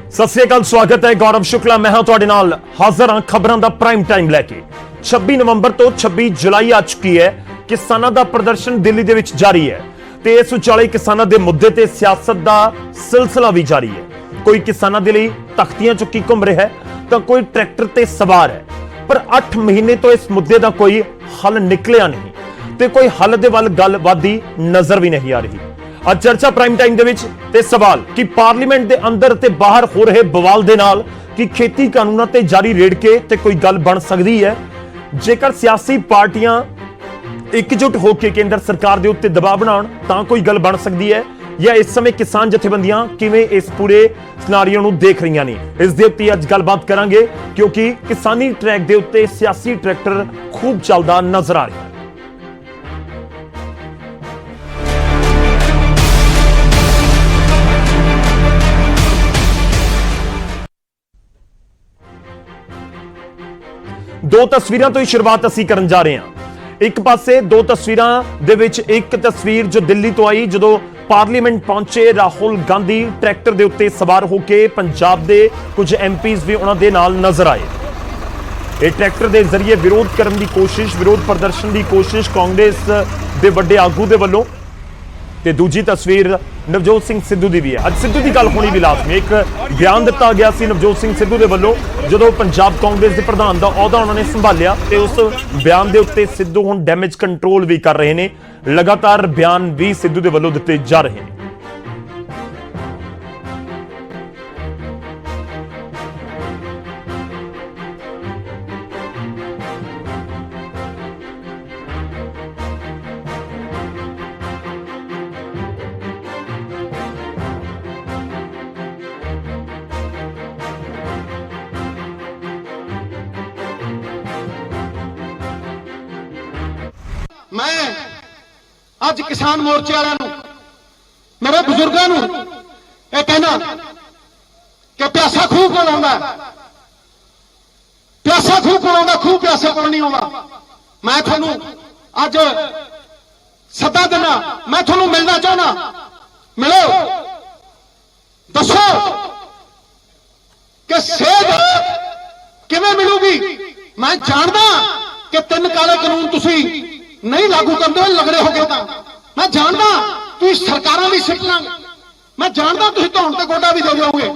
सत श्री अकाल, स्वागत है। गौरव शुक्ला मैं हां तुहाडे नाल हाज़र हां खबरां दा प्राइम टाइम लैके। 26 नवंबर तो 26 जुलाई आ चुकी है। किसानां दा प्रदर्शन दिल्ली दे विच जारी है ते इस विचाले किसानां दे मुद्दे ते सियासत दा सिलसिला भी जारी है। कोई किसानां दे लई तख्तियां चुक्की घुम रहा है तो कोई ट्रैक्टर ते सवार है, पर 8 महीने तो इस मुद्दे दा कोई हल निकलिया नहीं ते कोई हल दे वल गल वधदी नजर भी नहीं आ रही। ਅੱਜ ਚਰਚਾ ਪ੍ਰਾਈਮ ਟਾਈਮ ਦੇ ਵਿੱਚ ਤੇ ਸਵਾਲ ਕਿ ਪਾਰਲੀਮੈਂਟ ਦੇ ਅੰਦਰ ਤੇ ਬਾਹਰ ਹੋ ਰਹੇ ਬਵਾਲ ਦੇ ਨਾਲ ਕਿ ਖੇਤੀ ਕਾਨੂੰਨਾਂ ਤੇ ਜਾਰੀ ਰੇੜ ਕੇ ਤੇ ਕੋਈ ਗੱਲ ਬਣ ਸਕਦੀ ਹੈ। ਜੇਕਰ ਸਿਆਸੀ ਪਾਰਟੀਆਂ ਇਕਜੁੱਟ ਹੋ ਕੇ ਕੇਂਦਰ ਸਰਕਾਰ ਦੇ ਉੱਤੇ ਦਬਾਅ ਬਣਾਉਣ ਤਾਂ ਕੋਈ ਗੱਲ ਬਣ ਸਕਦੀ ਹੈ, ਜਾਂ ਇਸ ਸਮੇਂ ਕਿਸਾਨ ਜਥੇਬੰਦੀਆਂ ਕਿਵੇਂ ਇਸ ਪੂਰੇ ਸਿਨਾਰੀਓ ਨੂੰ ਦੇਖ ਰਹੀਆਂ ਨੇ। ਇਸ ਦੇ ਉੱਤੇ ਅੱਜ ਗੱਲਬਾਤ ਕਰਾਂਗੇ ਕਿਉਂਕਿ ਕਿਸਾਨੀ ਟਰੈਕ ਦੇ ਉੱਤੇ ਸਿਆਸੀ ਟਰੈਕਟਰ ਖੂਬ ਚੱਲਦਾ ਨਜ਼ਰ ਆ ਰਿਹਾ ਹੈ। दो तस्वीरों तो ही शुरुआत असी करन जा रहे हैं। एक पासे दो तस्वीरों दे विच एक तस्वीर जो दिल्ली तो आई जदों पार्लीमेंट पहुंचे राहुल गांधी ट्रैक्टर दे उत्ते सवार होके पंजाब दे कुछ एमपीज भी उन्हां दे नाल नजर आए। ये ट्रैक्टर दे जरिए विरोध करने की कोशिश, विरोध प्रदर्शन की कोशिश कांग्रेस दे वड्डे आगू दे वल्लों। ते दूजी तस्वीर नवजोत सिंह सिद्धू दी भी है। अज सिद्धू की गल होनी भी लाजमी। एक बयान दिता गया सी नवजोत सिंह सिद्धू दे वल्लों जदों पंजाब कांग्रेस के प्रधान का अहुदा उन्होंने संभालिया ते उस बयान के उत्ते सिद्धू हुण डैमेज कंट्रोल भी कर रहे हैं। लगातार बयान भी सिद्धू के वल्लों दिते जा रहे हैं। मैं अज किसान मोर्चे वालों मेरे बुजुर्गों यह कहना कि प्यासा खूह कौन आंदा, प्यासा खूह कौन आंदा, खूह प्यासे कौन नहीं आंदा। मैं थानू अज सदा देना, मैं थानू मिलना चाहना, मिलो दसो कि सेध किवें मिलूगी। मैं जानदा कि 3 काले कानून तुसी नहीं लागू करते हो लगड़े हो गए। मैं जानता तुम सरकारा भी सिट लांगे, मैं जानता तुम धौन ते गोडा भी दे दोगे,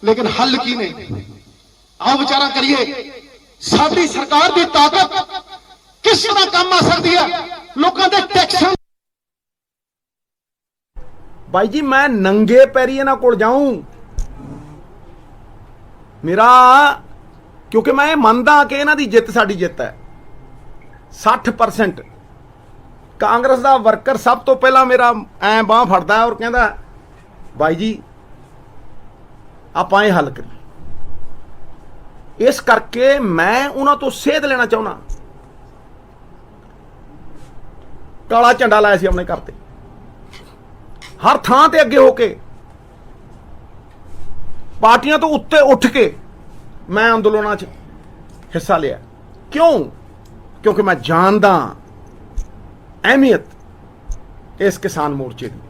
लेकिन हल की नहीं। आओ विचारा करिए साडी सरकार की ताकत किस तरह काम आ सकती है। लोगों के टैक्स भाई जी मैं नंगे पैरी इन्हां कोल जाऊं मेरा, क्योंकि मैं मनदा कि इन्हां दी जित साडी जित है। 60% कांग्रेस का वर्कर सब तो पहला मेरा ऐ बांह फड़दा है और कहता भाई जी आपां इह हल करिए। इस करके मैं उन्हां तो सेध लेना चाहुंदा। काला झंडा लाया सी अपने घर ते, हर थां ते अगे होके पार्टियां तो उत्ते उठ के मैं अंदोलनां च हिस्सा लिया। क्यों? क्योंकि मैं जानदा अहमियत इस किसान मोर्चे की।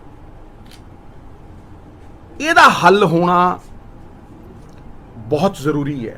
ਇਹਦਾ हल होना बहुत जरूरी है।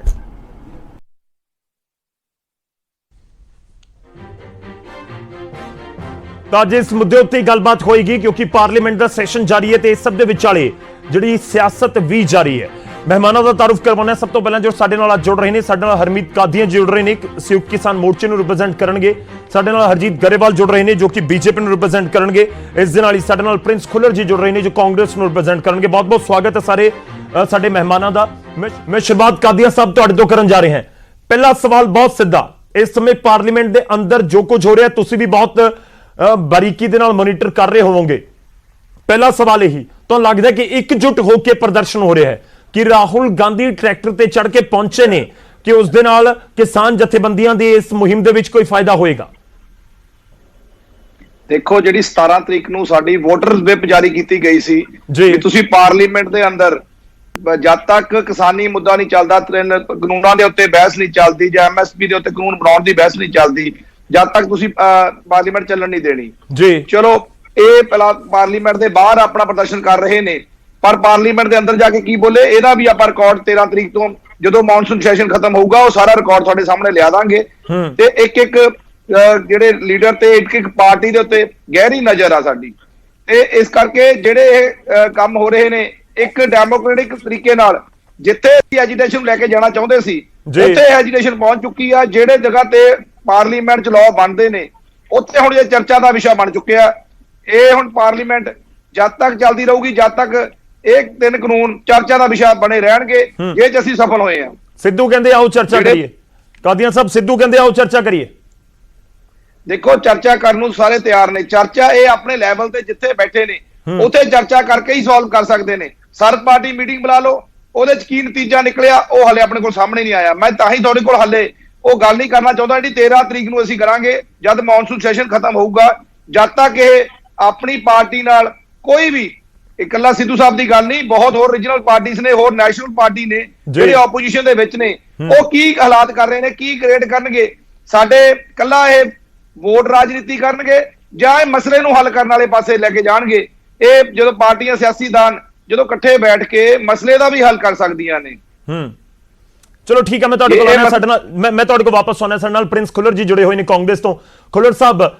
तो अज इस मुद्दे उत्ते गलबात होएगी क्योंकि पार्लीमेंट का सैशन जारी है तो इस सब दे विचाले जिहड़ी सियासत भी जारी है। मेहमानों का तारुफ करवाना सब तो पहले जो साडे नाल जुड़ रहे हैं, साडे नाल हरमीत कादियां जुड़ रहे हैं, संयुक्त किसान मोर्चे ਨੂੰ रिप्रेजेंट करनगे। साडे नाल हरजीत गरेवाल जुड़ रहे हैं जो कि बीजेपी ਨੂੰ रिप्रेजेंट करनगे। इस दे नाल ही साडे नाल प्रिंस खुल्लर जी जुड़ रहे हैं जो कांग्रेस ਨੂੰ रिप्रेजेंट करनगे। बहुत बहुत स्वागत है सारे साडे मेहमानों का। मैं शुरुआत कादियां साहब तुहाडे तो करन जा रहे हैं। पहला सवाल बहुत सीधा, इस समय पार्लीमेंट के अंदर जो कुछ हो रहा है तुसीं भी बहुत बारीकी दे नाल मॉनिटर कर रहे होवोगे। पहला सवाल यही तो लगता है कि एकजुट होकर प्रदर्शन हो रहा है कि राहुल गांधी ट्रैक्टर ते चढ़ के पहुंचे ने कि उस दे नाल किसान जथेबंदियां दी इस मुहिम दे विच कोई फायदा होएगा। देखो जी 17 तरीक नूं साडी वोटर्स विप जारी की गई सी कि तुसीं पार्लीमेंट दे अंदर जब तक किसानी मुद्दा नहीं चलता, कानूनों के उत्ते बहस नहीं चलती, या MSP के उत्ते कानून बनाने की बहस नहीं चलती, जब तक तुसीं पार्लीमेंट चलन नहीं देनी जी। चलो ये पहला पार्लीमेंट के बाहर अपना प्रदर्शन कर रहे ने, ਪਰ ਪਾਰਲੀਮੈਂਟ ਦੇ ਅੰਦਰ ਜਾ ਕੇ ਕੀ ਬੋਲੇ ਇਹਦਾ ਵੀ ਆਪਾਂ ਰਿਕਾਰਡ 13 ਤਰੀਕ ਤੋਂ ਜਦੋਂ ਮੌਨਸੂਨ ਸੈਸ਼ਨ ਖਤਮ ਹੋਊਗਾ ਉਹ ਸਾਰਾ ਰਿਕਾਰਡ ਤੁਹਾਡੇ ਸਾਹਮਣੇ ਲਿਆ ਦਾਂਗੇ। ਤੇ ਇੱਕ ਇੱਕ ਜਿਹੜੇ ਲੀਡਰ ਤੇ ਇੱਕ ਇੱਕ ਪਾਰਟੀ ਦੇ ਉੱਤੇ ਗਹਿਰੀ ਨਜ਼ਰ ਆ ਸਾਡੀ। ਤੇ ਇਸ ਕਰਕੇ ਜਿਹੜੇ ਇਹ ਕੰਮ ਹੋ ਰਹੇ ਨੇ ਇੱਕ ਡੈਮੋਕ੍ਰੈਟਿਕ ਤਰੀਕੇ ਨਾਲ ਜਿੱਥੇ ਐਜੀਟੇਸ਼ਨ ਲੈ ਕੇ ਜਾਣਾ ਚਾਹੁੰਦੇ ਸੀ ਉੱਥੇ ਐਜੀਟੇਸ਼ਨ ਪਹੁੰਚ ਚੁੱਕੀ ਆ। ਜਿਹੜੇ ਜਗ੍ਹਾ ਤੇ ਪਾਰਲੀਮੈਂਟ 'ਚ ਲਾਅ ਬਣਦੇ ਨੇ ਉੱਥੇ ਹੁਣ ਇਹ ਚਰਚਾ ਦਾ ਵਿਸ਼ਾ ਬਣ ਚੁੱਕਿਆ। ਇਹ ਹੁਣ ਪਾਰਲੀਮੈਂਟ ਜਦ ਤੱਕ ਚੱਲਦੀ ਰਹੂਗੀ ਜਦ ਤੱਕ ਇਹ 3 ਕਾਨੂੰਨ ਚਰਚਾ ਦਾ ਵਿਸ਼ਾ ਬਣੇ ਰਹਿਣਗੇ ਜੇ ਚ ਅਸੀਂ ਸਫਲ ਹੋਏ ਆ। ਸਿੱਧੂ ਕਹਿੰਦੇ ਆਓ ਚਰਚਾ ਕਰੀਏ। ਕਾਦੀਆਂ ਸਾਹਿਬ ਸਿੱਧੂ ਕਹਿੰਦੇ ਆਓ ਚਰਚਾ ਕਰੀਏ। ਦੇਖੋ ਚਰਚਾ ਕਰਨ ਨੂੰ ਸਾਰੇ ਤਿਆਰ ਨੇ। ਚਰਚਾ ਇਹ ਆਪਣੇ ਲੈਵਲ ਤੇ ਜਿੱਥੇ ਬੈਠੇ ਨੇ ਉੱਥੇ ਚਰਚਾ ਕਰਕੇ ਹੀ ਸੋਲਵ ਕਰ ਸਕਦੇ ਨੇ। ਸਰਦ ਪਾਰਟੀ ਮੀਟਿੰਗ ਬੁਲਾ ਲਓ, ਉਹਦੇ ਚ ਕੀ ਨਤੀਜਾ ਨਿਕਲਿਆ ਉਹ ਹਲੇ ਆਪਣੇ ਕੋਲ ਸਾਹਮਣੇ ਨਹੀਂ ਆਇਆ। ਮੈਂ ਤਾਂ ਹੀ ਤੁਹਾਡੇ ਕੋਲ ਹਲੇ ਉਹ ਗੱਲ ਨਹੀਂ ਕਰਨਾ ਚਾਹੁੰਦਾ ਜਿਹੜੀ 13 ਤਰੀਕ ਨੂੰ ਅਸੀਂ ਕਰਾਂਗੇ ਜਦ ਮੌਨਸੂਨ ਸੈਸ਼ਨ ਖਤਮ ਹੋਊਗਾ। ਜਦ ਤੱਕ ਇਹ ਆਪਣੀ ਪਾਰਟੀ ਨਾਲ ਕੋਈ ਵੀ ਇਕੱਲਾ ਸਿੱਧੂ ਸਾਹਿਬ ਦੀ ਗੱਲ ਨਹੀਂ, ਬਹੁਤ ਹੋਰ ਰੀਜਨਲ ਪਾਰਟੀਆਂ ਨੇ, ਹੋਰ ਨੈਸ਼ਨਲ ਪਾਰਟੀ ਨੇ ਜਿਹੜੇ ਆਪੋਜੀਸ਼ਨ ਦੇ ਵਿੱਚ ਨੇ, ਉਹ ਕੀ ਹਾਲਾਤ ਕਰ ਰਹੇ ਨੇ, ਕੀ ਕ੍ਰੀਏਟ ਕਰਨਗੇ। ਸਾਡੇ ਕੱਲਾ ਇਹ ਵੋਟ ਰਾਜਨੀਤੀ ਕਰਨਗੇ ਜਾਂ ਇਹ ਮਸਲੇ ਨੂੰ ਹੱਲ ਕਰਨ ਵਾਲੇ ਪਾਸੇ ਲੈ ਕੇ ਜਾਣਗੇ। ਇਹ ਜਦੋਂ ਪਾਰਟੀਆਂ ਸਿਆਸੀਦਾਨ ਜਦੋਂ ਇਕੱਠੇ ਬੈਠ ਕੇ ਮਸਲੇ ਦਾ ਵੀ ਹੱਲ ਕਰ ਸਕਦੀਆਂ ਨੇ। ਚਲੋ ਠੀਕ ਹੈ, ਮੈਂ ਤੁਹਾਡੇ ਕੋਲ ਆਉਣਾ। ਸਾਡੇ ਨਾਲ ਮੈਂ ਤੁਹਾਡੇ ਕੋਲ ਵਾਪਸ ਆਉਣਾ। ਸਾਡੇ ਨਾਲ ਪ੍ਰਿੰਸ ਖੁੱਲਰ ਜੀ ਜੁੜੇ ਹੋਏ ਨੇ ਕਾਂਗਰਸ ਤੋਂ। ਖੁੱਲਰ ਸਾਹਿਬ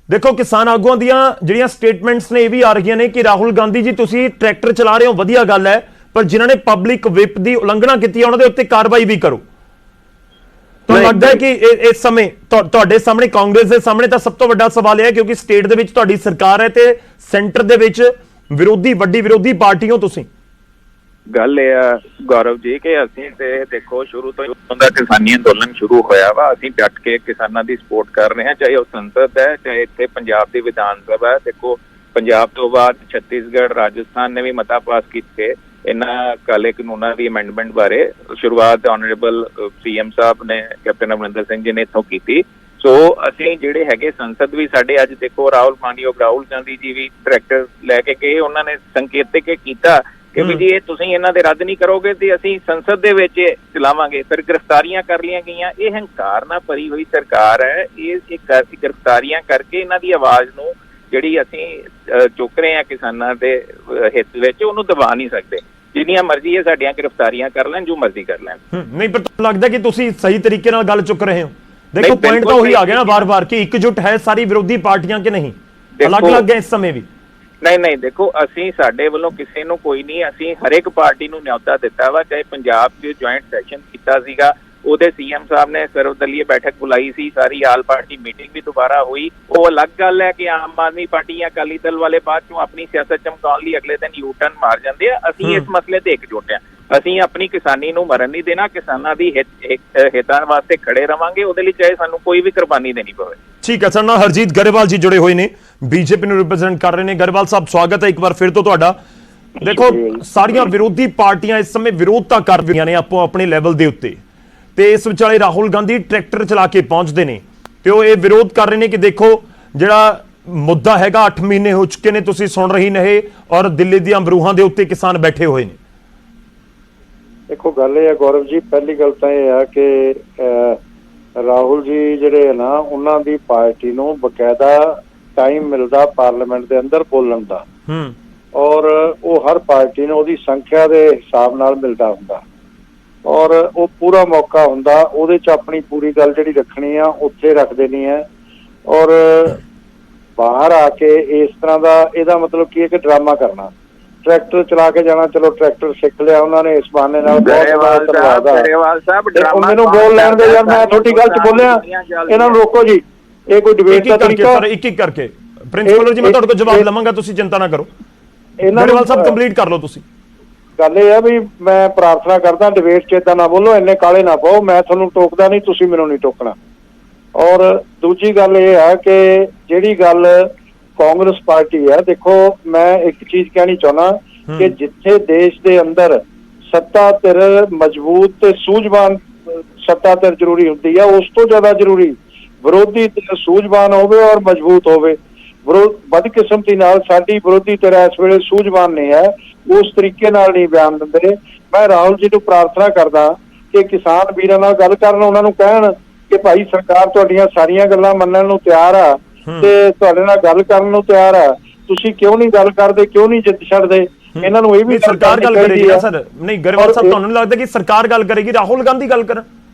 ਦੇਖੋ, ਕਿਸਾਨ ਆਗੂਆਂ ਦੀਆਂ ਜਿਹੜੀਆਂ ਸਟੇਟਮੈਂਟਸ ਨੇ ਇਹ ਵੀ ਆ ਰਹੀਆਂ ਨੇ ਕਿ ਰਾਹੁਲ ਗਾਂਧੀ ਜੀ ਤੁਸੀਂ ਟਰੈਕਟਰ ਚਲਾ ਰਹੇ ਹੋ, ਵਧੀਆ ਗੱਲ ਹੈ, ਪਰ ਜਿਨ੍ਹਾਂ ਨੇ ਪਬਲਿਕ ਵਿਪ ਦੀ ਉਲੰਘਣਾ ਕੀਤੀ ਹੈ ਉਹਨਾਂ ਦੇ ਉੱਤੇ ਕਾਰਵਾਈ ਵੀ ਕਰੋ। ਤੁਹਾਨੂੰ ਲੱਗਦਾ ਹੈ ਕਿ ਇਸ ਸਮੇਂ ਤੁਹਾਡੇ ਸਾਹਮਣੇ ਕਾਂਗਰਸ ਦੇ ਸਾਹਮਣੇ ਤਾਂ ਸਭ ਤੋਂ ਵੱਡਾ ਸਵਾਲ ਇਹ ਹੈ ਕਿਉਂਕਿ ਸਟੇਟ ਦੇ ਵਿੱਚ ਤੁਹਾਡੀ ਸਰਕਾਰ ਹੈ ਤੇ ਸੈਂਟਰ ਦੇ ਵਿੱਚ ਵੱਡੀ ਵਿਰੋਧੀ ਪਾਰਟੀ ਹੋ ਤੁਸੀਂ। ਗੱਲ ਇਹ ਆ ਗੌਰਵ ਜੀ ਕਿ ਅਸੀਂ ਤੇ ਦੇਖੋ ਸ਼ੁਰੂ ਤੋਂ ਦਾ ਕਿਸਾਨੀ ਅੰਦੋਲਨ ਸ਼ੁਰੂ ਹੋਇਆ ਵਾ, ਅਸੀਂ ਡਟ ਕੇ ਕਿਸਾਨਾਂ ਦੀ ਸਪੋਰਟ ਕਰ ਰਹੇ ਹਾਂ, ਚਾਹੇ ਉਹ ਸੰਸਦ ਹੈ ਚਾਹੇ ਇੱਥੇ ਪੰਜਾਬ ਦੀ ਵਿਧਾਨ ਸਭਾ ਹੈ। ਦੇਖੋ ਪੰਜਾਬ ਤੋਂ ਬਾਅਦ ਛੱਤੀਸਗੜ੍ਹ, ਰਾਜਸਥਾਨ ਨੇ ਵੀ ਮਤਾ ਪਾਸ ਕੀਤੇ ਇਹਨਾਂ ਕਾਲੇ ਕਾਨੂੰਨਾਂ ਦੀ ਅਮੈਂਡਮੈਂਟ ਬਾਰੇ। ਸ਼ੁਰੂਆਤ ਆਨਰੇਬਲ ਸੀਐਮ ਸਾਹਿਬ ਨੇ, ਕੈਪਟਨ ਅਮਰਿੰਦਰ ਸਿੰਘ ਜੀ ਨੇ ਇੱਥੋਂ ਕੀਤੀ। ਸੋ ਅਸੀਂ ਜਿਹੜੇ ਹੈਗੇ ਸੰਸਦ ਵੀ ਸਾਡੇ ਅੱਜ ਦੇਖੋ ਰਾਹੁਲ ਗਾਂਧੀ ਜੀ ਵੀ ਟਰੈਕਟਰ ਲੈ ਕੇ ਗਏ, ਉਹਨਾਂ ਨੇ ਸੰਕੇਤਿਕ ਕੀਤਾ ਕਿ ਵੀ ਜੀ ਇਹ ਤੁਸੀਂ ਇਹਨਾਂ ਦੇ ਰੱਦ ਨਹੀਂ ਕਰੋਗੇ ਤੇ ਅਸੀਂ ਸੰਸਦ ਦੇ ਵਿੱਚ ਚਲਾਵਾਂਗੇ। ਫਿਰ ਗ੍ਰਿਫਤਾਰੀਆਂ ਕਰ ਲਈਆਂ ਗਈਆਂ। ਇਹ ਹੰਕਾਰ ਨਾਲ ਭਰੀ ਹੋਈ ਸਰਕਾਰ ਹੈ। ਇਹ ਗ੍ਰਿਫਤਾਰੀਆਂ ਕਰਕੇ ਇਹਨਾਂ ਦੀ ਆਵਾਜ਼ ਨੂੰ ਜਿਹੜੀ ਅਸੀਂ ਚੁੱਕ ਰਹੇ ਹਾਂ ਕਿਸਾਨਾਂ ਦੇ ਹਿੱਤ ਵਿੱਚ ਉਹਨੂੰ ਦਬਾ ਨਹੀਂ ਸਕਦੇ। ਜਿੰਨੀਆਂ ਮਰਜ਼ੀ ਇਹ ਸਾਡੀਆਂ ਗ੍ਰਿਫਤਾਰੀਆਂ ਕਰ ਲੈਣ, ਜੋ ਮਰਜ਼ੀ ਕਰ ਲੈਣ। ਨਹੀਂ, ਪਰ ਤੁਹਾਨੂੰ ਲੱਗਦਾ ਕਿ ਤੁਸੀਂ ਸਹੀ ਤਰੀਕੇ ਨਾਲ ਗੱਲ ਚੁੱਕ ਰਹੇ ਹੋ। ਦੇਖੋ ਪੁਆਇੰਟ ਤਾਂ ਉਹੀ ਆ ਗਿਆ ਨਾ ਵਾਰ-ਵਾਰ ਕਿ ਇਕਜੁੱਟ ਹੈ ਸਾਰੀ ਵਿਰੋਧੀ ਪਾਰਟੀਆਂ ਕਿ ਨਹੀਂ, ਅਲੱਗ-ਅਲੱਗ ਹੈ ਇਸ ਸਮੇਂ ਵੀ। ਨਹੀਂ ਦੇਖੋ, ਅਸੀਂ ਸਾਡੇ ਵੱਲੋਂ ਕਿਸੇ ਨੂੰ ਕੋਈ ਨਹੀਂ, ਅਸੀਂ ਹਰੇਕ ਪਾਰਟੀ ਨੂੰ ਨਿਯੋਤਾ ਦਿੱਤਾ ਵਾ। ਚਾਹੇ ਪੰਜਾਬ 'ਚ ਜੁਆਇੰਟ ਸੈਸ਼ਨ ਕੀਤਾ ਸੀਗਾ, ਉਹਦੇ ਸੀਐਮ ਸਾਹਿਬ ਨੇ ਸਰਵਦਲੀय ਬੈਠਕ ਬੁਲਾਈ ਸੀ, ਸਾਰੀ ਆਲ ਪਾਰਟੀ ਮੀਟਿੰਗ ਵੀ ਦੁਬਾਰਾ ਹੋਈ। ਉਹ ਅਲੱਗ ਗੱਲ ਹੈ ਕਿ ਆਮ ਆਦਮੀ ਪਾਰਟੀ ਜਾਂ ਅਕਾਲੀ ਦਲ ਵਾਲੇ ਬਾਅਦ ਚੋਂ ਆਪਣੀ ਸਿਆਸਤ ਚਮਕਾਉਣ ਲਈ ਅਗਲੇ ਦਿਨ ਯੂ ਟਰਨ ਮਾਰ ਜਾਂਦੇ ਆ। ਅਸੀਂ ਇਸ ਮਸਲੇ ਤੇ ਇਕਜੁੱਟ ਹਾਂ। ਅਸੀਂ ਆਪਣੀ ਕਿਸਾਨੀ ਨੂੰ ਮਰਨ ਨਹੀਂ ਦੇਣਾ, ਕਿਸਾਨਾਂ ਦੀ ਹਿੱਤਾਂ ਵਾਸਤੇ ਖੜੇ ਰਵਾਂਗੇ, ਉਹਦੇ ਲਈ ਚਾਹੇ ਸਾਨੂੰ ਕੋਈ ਵੀ ਕੁਰਬਾਨੀ ਦੇਣੀ ਪਵੇ। ਠੀਕ ਹੈ, ਸਾਡੇ ਨਾਲ ਹਰਜੀਤ ਗਰੇਵਾਲ ਜੀ ਜੁੜੇ ਹੋਏ ਨੇ, ਬੀਜੇਪੀ ਨੂੰ ਰਿਪਰੈਜ਼ੈਂਟ ਕਰ ਰਹੇ ਨੇ। ਗਰੇਵਾਲ ਸਾਹਿਬ ਸਵਾਗਤ ਹੈ ਇੱਕ ਵਾਰ ਫਿਰ ਤੋਂ ਤੁਹਾਡਾ। ਦੇਖੋ ਸਾਰੀਆਂ ਵਿਰੋਧੀ ਪਾਰਟੀਆਂ ਇਸ ਸਮੇਂ ਵਿਰੋਧਤਾ ਕਰ ਰਹੀਆਂ ਨੇ ਆਪੋ ਆਪਣੇ ਲੈਵਲ ਦੇ ਉੱਤੇ, ਤੇ ਇਸ ਵਿਚਾਲੇ ਰਾਹੁਲ ਗਾਂਧੀ ਟਰੈਕਟਰ ਚਲਾ ਕੇ ਪਹੁੰਚਦੇ ਨੇ ਤੇ ਉਹ ਇਹ ਵਿਰੋਧ ਕਰ ਰਹੇ ਨੇ ਕਿ ਦੇਖੋ ਜਿਹੜਾ ਮੁੱਦਾ ਹੈਗਾ 8 ਮਹੀਨੇ ਹੋ ਚੁੱਕੇ ਨੇ, ਤੁਸੀਂ ਸੁਣ ਰਹੀ ਨੇ, ਔਰ ਦਿੱਲੀ ਦੀਆਂ ਅਮਰੂਹਾਂ ਦੇ ਉੱਤੇ ਕਿਸਾਨ ਬੈਠੇ ਹੋਏ ਨੇ। ਦੇਖੋ ਗੱਲ ਇਹ ਹੈ ਗੌਰਵ ਜੀ, ਪਹਿਲੀ ਗੱਲ ਤਾਂ ਇਹ ਹੈ ਕਿ ਰਾਹੁਲ ਜੀ ਜਿਹੜੇ ਨਾ ਉਹਨਾਂ ਦੀ ਪਾਰਟੀ ਨੂੰ ਬਕਾਇਦਾ ਟਾਈਮ ਮਿਲਦਾ ਪਾਰਲੀਮੈਂਟ ਦੇ ਅੰਦਰ ਬੋਲਣ ਦਾ, ਔਰ ਉਹ ਹਰ ਪਾਰਟੀ ਨੂੰ ਉਹਦੀ ਸੰਖਿਆ ਦੇ ਹਿਸਾਬ ਨਾਲ ਮਿਲਦਾ ਹੁੰਦਾ, ਔਰ ਉਹ ਪੂਰਾ ਮੌਕਾ ਹੁੰਦਾ ਉਹਦੇ 'ਚ ਆਪਣੀ ਪੂਰੀ ਗੱਲ ਜਿਹੜੀ ਰੱਖਣੀ ਆ ਉੱਥੇ ਰੱਖ ਦੇਣੀ ਹੈ। ਔਰ ਬਾਹਰ ਆ ਕੇ ਇਸ ਤਰ੍ਹਾਂ ਦਾ ਇਹਦਾ ਮਤਲਬ ਕੀ ਹੈ ਕਿ ਡਰਾਮਾ ਕਰਨਾ, ਟਰੈਕਟਰ ਚਲਾ ਕੇ ਜਾਣਾ। ਚਲੋ ਟਰੈਕਟਰ ਸਿੱਖ ਲਿਆ ਉਹਨਾਂ ਨੇ ਇਸ ਬਹਾਨੇ ਨਾਲ, ਮੈਨੂੰ ਬੋਲ ਲੈਣ ਦੇ ਯਾਰ, ਮੈਂ ਤੁਹਾਡੀ ਗੱਲ 'ਚ ਬੋਲਿਆ, ਇਹਨਾਂ ਨੂੰ ਰੋਕੋ ਜੀ। ਇਹ ਕੋਈ ਡਿਬੇਟ ਦਾ ਤਰੀਕਾ? ਇੱਕ ਕਰਕੇ ਪ੍ਰਿੰਸੀਪਲ ਜੀ ਮੈਂ ਤੁਹਾਡੇ ਕੋਲ ਜਵਾਬ ਲਵਾਂਗਾ, ਤੁਸੀਂ ਚਿੰਤਾ ਨਾ ਕਰੋ। ਗਰੇਵਾਲ ਸਾਹਿਬ ਕੰਪਲੀਟ ਕਰ ਲਓ ਤੁਸੀਂ। ਗੱਲ ਇਹ ਹੈ ਵੀ ਮੈਂ ਪ੍ਰਾਰਥਨਾ ਕਰਦਾ ਡਿਬੇਟ 'ਚ ਏਦਾਂ ਨਾ ਬੋਲੋ, ਇੰਨੇ ਕਾਲੇ ਨਾ ਪਾਓ। ਮੈਂ ਤੁਹਾਨੂੰ ਟੋਕਦਾ ਨਹੀਂ, ਤੁਸੀਂ ਮੈਨੂੰ ਨਹੀਂ ਟੋਕਣਾ। ਔਰ ਦੂਜੀ ਗੱਲ ਇਹ ਹੈ ਕਿ ਜਿਹੜੀ ਗੱਲ ਕਾਂਗਰਸ ਪਾਰਟੀ ਹੈ, ਦੇਖੋ ਮੈਂ ਇੱਕ ਚੀਜ਼ ਕਹਿਣੀ ਚਾਹੁੰਦਾ ਕਿ ਜਿੱਥੇ ਦੇਸ਼ ਦੇ ਅੰਦਰ ਸੱਤਾ ਧਿਰ ਮਜ਼ਬੂਤ ਤੇ ਸੂਝਵਾਨ ਸੱਤਾ ਧਿਰ ਜ਼ਰੂਰੀ ਹੁੰਦੀ ਹੈ, ਉਸ ਤੋਂ ਜ਼ਿਆਦਾ ਜ਼ਰੂਰੀ ਵਿਰੋਧੀ ਧਿਰ ਸੂਝਵਾਨ ਹੋਵੇ ਔਰ ਮਜ਼ਬੂਤ ਹੋਵੇ। ਬਦਕਿਸਮਤੀ ਨਾਲ ਸਾਡੀ ਵਿਰੋਧੀ ਧਿਰ ਇਸ ਵੇਲੇ ਸੂਝਵਾਨ ਨਹੀਂ ਹੈ, ਉਸ ਤਰੀਕੇ ਨਾਲ ਨਹੀਂ ਬਿਆਨ ਦਿੰਦੇ। ਮੈਂ ਰਾਹੁਲ ਜੀ ਨੂੰ ਪ੍ਰਾਰਥਨਾ ਕਰਦਾ ਕਿ ਕਿਸਾਨ ਵੀਰਾਂ ਨਾਲ ਗੱਲ ਕਰਨ, ਉਹਨਾਂ ਨੂੰ ਕਹਿਣ ਕਿ ਭਾਈ ਸਰਕਾਰ ਤੁਹਾਡੀਆਂ ਸਾਰੀਆਂ ਗੱਲਾਂ ਮੰਨਣ ਨੂੰ ਤਿਆਰ ਆ ਤੇ ਤੁਹਾਡੇ ਨਾਲ ਗੱਲ ਕਰਨ ਨੂੰ ਤਿਆਰ ਆ, ਤੁਸੀਂ ਕਿਉਂ ਨਹੀਂ ਗੱਲ ਕਰਦੇ, ਕਿਉਂ ਨਹੀਂ ਜਿੱਦ ਛੱਡਦੇ? ਇਹਨਾਂ ਨੂੰ ਇਹ ਵੀ ਸਰਕਾਰ ਗੱਲ ਕਰੇਗੀ ਨਾ ਸਰ। ਨਹੀਂ ਗਰੇਵਾਲ ਸਾਹਿਬ, ਤੁਹਾਨੂੰ ਨਹੀਂ ਲੱਗਦਾ ਕਿ ਸਰਕਾਰ ਗੱਲ ਕਰੇਗੀ, ਰਾਹੁਲ ਗਾਂਧੀ ਗੱਲ ਕਰਨ?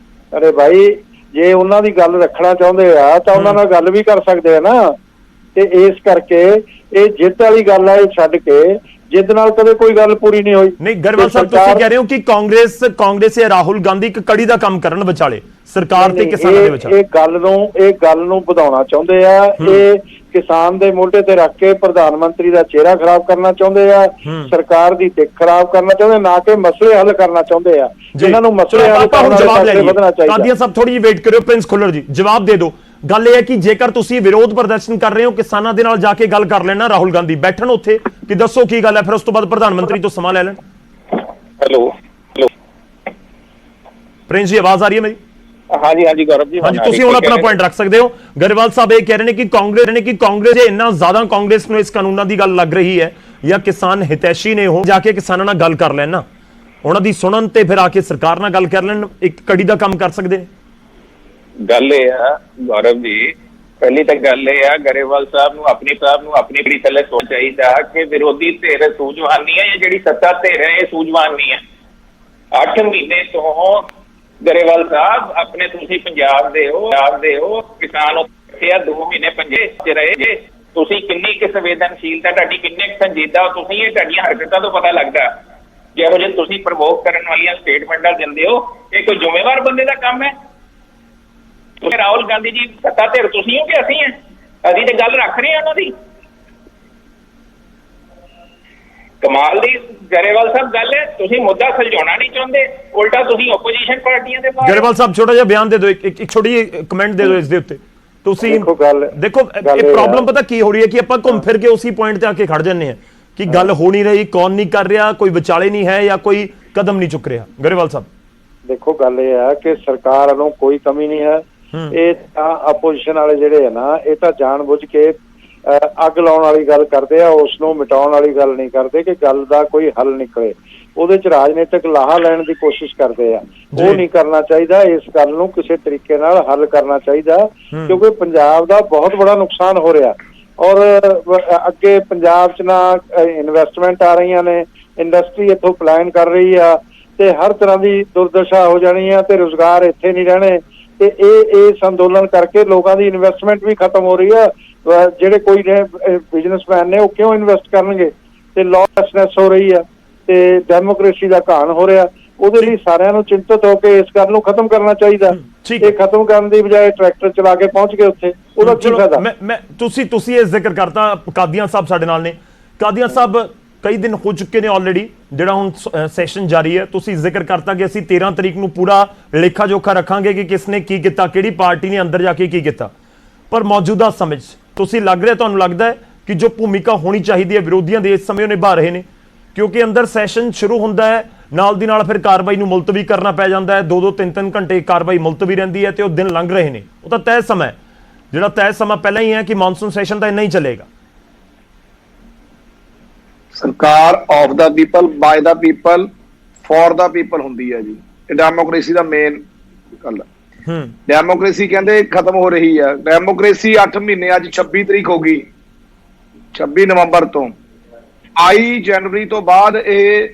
ਅਰੇ ਭਾਈ, ਜੇ ਉਹਨਾਂ ਦੀ ਗੱਲ ਰੱਖਣਾ ਚਾਹੁੰਦੇ ਆ ਤਾਂ ਉਹਨਾਂ ਨਾਲ ਗੱਲ ਵੀ ਕਰ ਸਕਦੇ ਆ ਨਾ। ਤੇ ਇਸ ਕਰਕੇ ਇਹ ਜਿੱਤ ਵਾਲੀ ਗੱਲ ਆ, ਇਹ ਛੱਡ ਕੇ ਜਿੱਦ ਨਾਲ ਕਦੇ ਕੋਈ ਗੱਲ ਪੂਰੀ ਨਹੀਂ ਹੋਈ। ਨਹੀਂ ਗਰੇਵਾਲ ਸਾਹਿਬ, ਤੁਸੀਂ ਕਹਿ ਰਹੇ ਹੋ ਕਿ ਕਾਂਗਰਸ ਜਾਂ ਰਾਹੁਲ ਗਾਂਧੀ ਇੱਕ ਕੜੀ ਦਾ ਕੰਮ ਕਰਨ ਵਿਚਾਲੇ, ਸਰਕਾਰ ਤੇ ਕਿਸਾਨਾਂ ਦੇ ਵਿਚਾਲੇ। ਇਹ ਗੱਲ ਨੂੰ ਵਧਾਉਣਾ ਚਾਹੁੰਦੇ ਆ। ਇਹ ਕਿਸਾਨ ਦੇ ਮੋਢੇ ਤੇ ਰੱਖ ਕੇ ਪ੍ਰਧਾਨ ਮੰਤਰੀ ਦਾ ਚਿਹਰਾ ਖਰਾਬ ਕਰਨਾ ਚਾਹੁੰਦੇ ਆ, ਸਰਕਾਰ ਦੀ ਦਿੱਖ ਖਰਾਬ ਕਰਨਾ ਚਾਹੁੰਦੇ, ਨਾ ਕਿ ਮਸਲੇ ਹੱਲ ਕਰਨਾ ਚਾਹੁੰਦੇ ਆ। ਇਹਨਾਂ ਨੂੰ ਮਸਲੇ ਹੱਲ ਕਰਨ ਵਾਲੇ ਵਧਣਾ ਚਾਹੀਦਾ। ਕਾਦੀਆਂ ਸਾਹਿਬ ਥੋੜੀ ਜਿਹੀ ਵੇਟ ਕਰਿਓ, ਪ੍ਰਿੰਸ ਖੁੱਲਰ ਜੀ ਜਵਾਬ ਦੇ ਦਿਓ। ਗੱਲ ਇਹ ਹੈ ਕਿ ਜੇਕਰ ਤੁਸੀਂ ਵਿਰੋਧ ਪ੍ਰਦਰਸ਼ਨ ਕਰ ਰਹੇ ਹੋ, ਕਿਸਾਨਾਂ ਦੇ ਨਾਲ ਜਾ ਕੇ ਗੱਲ ਕਰ ਲੈਣਾ, ਰਾਹੁਲ ਗਾਂਧੀ ਬੈਠਣ ਉੱਥੇ ਕਿ ਦੱਸੋ ਕੀ ਗੱਲ ਹੈ, ਫਿਰ ਉਸ ਤੋਂ ਬਾਅਦ ਪ੍ਰਧਾਨ ਮੰਤਰੀ ਤੋਂ ਸਮਾਂ ਲੈ ਲੈਣ। ਹੈਲੋ ਪ੍ਰਿੰਸ ਜੀ, ਆਵਾਜ਼ ਆ ਰਹੀ ਹੈ ਮੇਰੀ? ਹਾਂਜੀ ਗੌਰਵ ਜੀ, ਹਾਂਜੀ ਤੁਸੀਂ ਹੁਣ ਆਪਣਾ ਪੁਆਇੰਟ ਰੱਖ ਸਕਦੇ ਹੋ। ਗਰੇਵਾਲ ਸਾਹਿਬ ਇਹ ਕਹਿ ਰਹੇ ਨੇ ਕਿ ਕਾਂਗਰਸ ਜੇ ਇੰਨਾ ਜ਼ਿਆਦਾ ਕਾਂਗਰਸ ਨੂੰ ਇਸ ਕਾਨੂੰਨਾਂ ਦੀ ਗੱਲ ਲੱਗ ਰਹੀ ਹੈ ਜਾਂ ਕਿਸਾਨ ਹਿਤੈਸ਼ੀ ਨੇ ਉਹ ਜਾ ਕੇ ਕਿਸਾਨਾਂ ਨਾਲ ਗੱਲ ਕਰ ਲੈਣ ਨਾ, ਉਹਨਾਂ ਦੀ ਸੁਣਨ ਤੇ ਫਿਰ ਆ ਕੇ ਸਰਕਾਰ ਨਾਲ ਗੱਲ ਕਰ ਲੈਣ, ਇੱਕ ਕੜੀ ਦਾ ਕੰਮ ਕਰ ਸਕਦੇ ਨੇ। ਗੱਲ ਇਹ ਆ ਗੌਰਵ ਜੀ, ਪਹਿਲੀ ਤਾਂ ਗੱਲ ਇਹ ਆ ਗਰੇਵਾਲ ਸਾਹਿਬ ਨੂੰ ਆਪਣੀ ਪੀੜੀ ਥੱਲੇ ਸੋਚ ਚਾਹੀਦਾ ਕਿ ਵਿਰੋਧੀ ਧਿਰ ਸੂਝਵਾਨ ਨਹੀਂ ਹੈ ਜਾਂ ਜਿਹੜੀ ਸੱਤਾ ਧਿਰ ਹੈ ਇਹ ਸੂਝਵਾਨ ਨਹੀਂ ਹੈ। 8 ਮਹੀਨੇ ਤੋਂ ਗਰੇਵਾਲ ਸਾਹਿਬ ਆਪਣੇ ਤੁਸੀਂ ਪੰਜਾਬ ਦੇ ਹੋ ਕਿਸਾਨ ਉੱਥੇ ਆ 2 ਮਹੀਨੇ ਪੰਜੇ ਚ ਰਹੇ ਜੇ। ਤੁਸੀਂ ਕਿੰਨੀ ਕਿ ਸੰਵੇਦਨਸ਼ੀਲਤਾ ਤੁਹਾਡੀ, ਕਿੰਨੇ ਸੰਜੀਦਾ ਤੁਸੀਂ, ਇਹ ਤੁਹਾਡੀਆਂ ਹਰਕਤਾਂ ਤੋਂ ਪਤਾ ਲੱਗਦਾ। ਜਿਹੋ ਜਿਹੇ ਤੁਸੀਂ ਪ੍ਰਵੋਕ ਕਰਨ ਵਾਲੀਆਂ ਸਟੇਟਮੈਂਟਾਂ ਦਿੰਦੇ ਹੋ, ਇਹ ਕੋਈ ਜ਼ਿੰਮੇਵਾਰ ਬੰਦੇ ਦਾ ਕੰਮ ਹੈ? ਤੁਸੀਂ ਰਾਹੁਲ ਗਾਂਧੀ ਜੀ ਸੱਤਾ ਧਿਰ ਤੁਸੀਂ ਹੋ ਕਿ ਅਸੀਂ ਹੈ? ਅਸੀਂ ਤੇ ਗੱਲ ਰੱਖ ਰਹੇ ਹਾਂ ਉਹਨਾਂ ਦੀ। ਕਮਾਲ ਦੀ ਗਰੇਵਾਲ ਸਾਹਿਬ ਗੱਲ ਹੈ, ਤੁਸੀਂ ਮੁੱਦਾ ਸੁਲਝਾਉਣਾ ਨਹੀਂ ਚਾਹੁੰਦੇ, ਉਲਟਾ ਤੁਸੀਂ ਆਪੋਜੀਸ਼ਨ ਪਾਰਟੀਆਂ ਦੇ ਬਾਰੇ। ਗਰੇਵਾਲ ਸਾਹਿਬ ਛੋਟਾ ਜਿਹਾ ਬਿਆਨ ਦੇ ਦਿਓ, ਇੱਕ ਛੋਟੀ ਜਿਹੀ ਕਮੈਂਟ ਦੇ ਦਿਓ ਇਸ ਦੇ ਉੱਤੇ। ਤੁਸੀਂ ਦੇਖੋ ਇਹ ਪ੍ਰੋਬਲਮ ਪਤਾ ਕੀ ਹੋ ਰਹੀ ਹੈ ਕਿ ਆਪਾਂ ਘੁੰਮ ਫਿਰ ਕੇ ਉਸੇ ਪੁਆਇੰਟ ਤੇ ਆ ਕੇ ਖੜ ਜਾਂਦੇ ਹਾਂ ਕਿ ਗੱਲ ਹੋ ਨਹੀਂ ਰਹੀ, ਕੌਣ ਨਹੀਂ ਕਰ ਰਿਹਾ, ਕੋਈ ਵਿਚਾਲੇ ਨਹੀਂ ਹੈ ਜਾਂ ਕੋਈ ਕਦਮ ਨਹੀਂ ਚੁੱਕ ਰਿਹਾ। ਗਰੇਵਾਲ ਸਾਹਿਬ ਦੇਖੋ ਗੱਲ ਇਹ ਹੈ ਕਿ ਸਰਕਾਰ ਵੱਲੋਂ ਕੋਈ ਕਮੀ ਨਹੀਂ ਹੈ। ਇਹ ਤਾਂ ਆਪੋਜੀਸ਼ਨ ਵਾਲੇ ਜਿਹੜੇ ਆ ਨਾ, ਇਹ ਤਾਂ ਜਾਣਬੁੱਝ ਕੇ ਅੱਗ ਲਾਉਣ ਵਾਲੀ ਗੱਲ ਕਰਦੇ ਆ, ਉਸ ਨੂੰ ਮਿਟਾਉਣ ਵਾਲੀ ਗੱਲ ਨਹੀਂ ਕਰਦੇ ਕਿ ਗੱਲ ਦਾ ਕੋਈ ਹੱਲ ਨਿਕਲੇ। ਉਹਦੇ ਚ ਰਾਜਨੀਤਿਕ ਲਾਹਾ ਲੈਣ ਦੀ ਕੋਸ਼ਿਸ਼ ਕਰਦੇ ਆ, ਉਹ ਨਹੀਂ ਕਰਨਾ ਚਾਹੀਦਾ। ਇਸ ਗੱਲ ਨੂੰ ਕਿਸੇ ਤਰੀਕੇ ਨਾਲ ਹੱਲ ਕਰਨਾ ਚਾਹੀਦਾ, ਕਿਉਂਕਿ ਪੰਜਾਬ ਦਾ ਬਹੁਤ ਬੜਾ ਨੁਕਸਾਨ ਹੋ ਰਿਹਾ। ਔਰ ਅੱਗੇ ਪੰਜਾਬ ਚ ਨਾ ਇਨਵੈਸਟਮੈਂਟ ਆ ਰਹੀਆਂ ਨੇ, ਇੰਡਸਟਰੀ ਇੱਥੋਂ ਪਲਾਨ ਕਰ ਰਹੀ ਆ, ਤੇ ਹਰ ਤਰ੍ਹਾਂ ਦੀ ਦੁਰਦਸ਼ਾ ਹੋ ਜਾਣੀ ਆ, ਤੇ ਰੁਜ਼ਗਾਰ ਇੱਥੇ ਨਹੀਂ ਰਹਿਣੇ। ਤੇ ਇਹ ਅੰਦੋਲਨ ਕਰਕੇ ਲੋਕਾਂ ਦੀ ਇਨਵੈਸਟਮੈਂਟ ਵੀ ਖਤਮ ਹੋ ਰਹੀ ਆ। ਜਿਹੜੇ ਕੋਈ ਨੇ ਬਿਜ਼ਨਸਮੈਨ ਨੇ, ਉਹ ਕਿਉਂ ਇਨਵੈਸਟ ਕਰਨਗੇ? ਤੇ ਲੌਲੈਸਨੈਸ ਹੋ ਰਹੀ ਆ, ਤੇ ਡੈਮੋਕ੍ਰੇਸੀ ਦਾ ਘਾਣ ਹੋ ਰਿਹਾ। ਉਹਦੇ ਲਈ ਸਾਰਿਆਂ ਨੂੰ ਚਿੰਤਤ ਹੋ ਕੇ ਇਸ ਗੱਲ ਨੂੰ ਖਤਮ ਕਰਨਾ ਚਾਹੀਦਾ। ਇਹ ਖਤਮ ਕਰਨ ਦੀ ਬਜਾਏ ਟਰੈਕਟਰ ਚਲਾ ਕੇ ਪਹੁੰਚ ਗਏ ਉੱਥੇ, ਉਹਦਾ ਕੀ ਫਾਇਦਾ? ਮੈਂ ਤੁਸੀਂ ਇਹ ਜ਼ਿਕਰ ਕਰਤਾ, ਕਾਦੀਆਂ ਸਾਹਿਬ ਸਾਡੇ ਨਾਲ ਨੇ। ਕਾਦੀਆਂ ਸਾਹਿਬ ਕਈ ਦਿਨ ਹੋ ਚੁੱਕੇ ਨੇ ਆਲਰੇਡੀ, ਜਿਹੜਾ ਹੁਣ ਸੈਸ਼ਨ ਜਾਰੀ ਹੈ। ਤੁਸੀਂ ਜ਼ਿਕਰ ਕਰਤਾ ਕਿ ਅਸੀਂ 13 ਤਰੀਕ ਨੂੰ ਪੂਰਾ ਲੇਖਾ ਜੋਖਾ ਰੱਖਾਂਗੇ ਕਿ ਕਿਸ ਨੇ ਕੀ ਕੀਤਾ, ਕਿਹੜੀ ਪਾਰਟੀ ਨੇ ਅੰਦਰ ਜਾ ਕੇ ਕੀ ਕੀਤਾ। ਪਰ ਮੌਜੂਦਾ ਸਮੇਂ 'ਚ ਤੁਹਾਨੂੰ ਲੱਗਦਾ ਹੈ ਕਿ ਜੋ ਭੂਮਿਕਾ ਹੋਣੀ ਚਾਹੀਦੀ ਹੈ ਵਿਰੋਧੀਆਂ ਦੇ ਇਸ ਸਮੇਂ ਉਹ ਨਿਭਾ ਰਹੇ ਨੇ? ਕਿਉਂਕਿ ਅੰਦਰ ਸੈਸ਼ਨ ਸ਼ੁਰੂ ਹੁੰਦਾ ਹੈ, ਨਾਲ ਦੀ ਨਾਲ ਫਿਰ ਕਾਰਵਾਈ ਨੂੰ ਮੁਲਤਵੀ ਕਰਨਾ ਪੈ ਜਾਂਦਾ ਹੈ। 2-2 3-3 ਘੰਟੇ ਕਾਰਵਾਈ ਮੁਲਤਵੀ ਰਹਿੰਦੀ ਹੈ ਤੇ ਉਹ ਦਿਨ ਲੰਘ ਰਹੇ ਨੇ। ਉਹ ਤਾਂ ਤੈਅ ਸਮਾਂ ਹੈ, ਜਿਹੜਾ ਤੈਅ ਸਮਾਂ ਪਹਿਲਾਂ ਹੀ ਹੈ ਕਿ ਮਾਨਸੂਨ ਸੈਸ਼ਨ ਤਾਂ ਇੰਨਾ ਹੀ ਚੱਲੇਗਾ। ਸਰਕਾਰ of the people, by the people, for the people ਹੁੰਦੀ ਹੈ ਜੀ। ਇਹ ਡੈਮੋਕ੍ਰੇਸੀ ਦਾ ਮੇਨ ਗੱਲ ਹੈ। ਡੈਮੋਕ੍ਰੇਸੀ ਕਹਿੰਦੇ ਖਤਮ ਹੋ ਰਹੀ ਹੈ। ਡੈਮੋਕ੍ਰੇਸੀ 8 ਮਹੀਨੇ, ਅੱਜ 26 ਤਰੀਕ ਹੋ ਗਈ, 26 ਨਵੰਬਰ ਤੋਂ 22 ਜਨਵਰੀ ਤੋਂ ਬਾਅਦ ਇਹ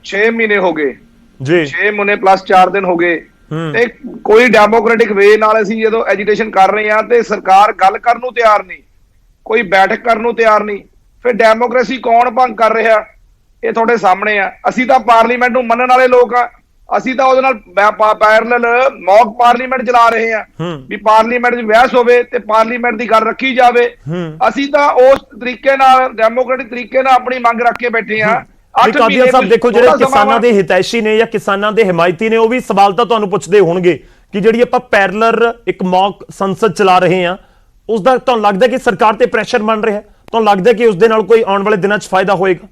6 ਮਹੀਨੇ ਹੋ ਗਏ ਜੀ। 6 ਮਹੀਨੇ ਪਲੱਸ 4 ਦਿਨ ਹੋ ਗਏ। ਤੇ ਕੋਈ ਡੈਮੋਕ੍ਰੈਟਿਕ ਵੇ ਨਾਲ ਅਸੀਂ ਜਦੋਂ ਐਜੀਟੇਸ਼ਨ ਕਰ ਰਹੇ ਹਾਂ ਤੇ ਸਰਕਾਰ ਗੱਲ ਕਰਨ ਨੂੰ ਤਿਆਰ ਨਹੀਂ, ਕੋਈ ਬੈਠਕ ਕਰਨ ਨੂੰ ਤਿਆਰ ਨਹੀਂ। ਫਿਰ ਡੈਮੋਕ੍ਰੇਸੀ ਕੌਣ ਭੰਗ ਕਰ ਰਿਹਾ? ਇਹ ਤੁਹਾਡੇ ਸਾਹਮਣੇ ਆ। ਅਸੀਂ ਤਾਂ ਪਾਰਲੀਮੈਂਟ ਨੂੰ ਮੰਨਣ ਵਾਲੇ ਲੋਕ ਆ। ਅਸੀਂ ਤਾਂ ਉਹਦੇ ਨਾਲ ਪੈਰਲਲ ਮੌਕ ਪਾਰਲੀਮੈਂਟ ਚਲਾ ਰਹੇ ਆ ਵੀ ਪਾਰਲੀਮੈਂਟ 'ਚ ਬਹਿਸ ਹੋਵੇ ਤੇ ਪਾਰਲੀਮੈਂਟ ਦੀ ਗੱਲ ਰੱਖੀ ਜਾਵੇ। ਅਸੀਂ ਤਾਂ ਉਸ ਤਰੀਕੇ ਨਾਲ, ਡੈਮੋਕ੍ਰੈਟਿਕ ਤਰੀਕੇ ਨਾਲ ਆਪਣੀ ਮੰਗ ਰੱਖ ਕੇ ਬੈਠੇ ਆ। ਕਾਦੀਆਂ ਸਾਹਿਬ ਦੇਖੋ, ਜਿਹੜੇ ਕਿਸਾਨਾਂ ਦੇ ਹਿਤੈਸ਼ੀ ਨੇ ਜਾਂ ਕਿਸਾਨਾਂ ਦੇ ਹਮਾਇਤੀ ਨੇ, ਉਹ ਵੀ ਸਵਾਲ ਤਾਂ ਤੁਹਾਨੂੰ ਪੁੱਛਦੇ ਹੋਣਗੇ ਕਿ ਜਿਹੜੀ ਆਪਾਂ ਪੈਰਲਲ ਇੱਕ ਮੌਕ ਸੰਸਦ ਚਲਾ ਰਹੇ ਆ, ਉਸ ਦਾ ਤੁਹਾਨੂੰ ਲੱਗਦਾ ਕਿ ਸਰਕਾਰ ਤੇ ਪ੍ਰੈਸ਼ਰ ਬਣ ਰਿਹਾ? ਤੁਹਾਨੂੰ ਲੱਗਦਾ ਕਿ ਉਸ ਦੇ ਨਾਲ ਕੋਈ ਆਉਣ ਵਾਲੇ ਦਿਨਾਂ 'ਚ ਫਾਇਦਾ ਹੋਏਗਾ?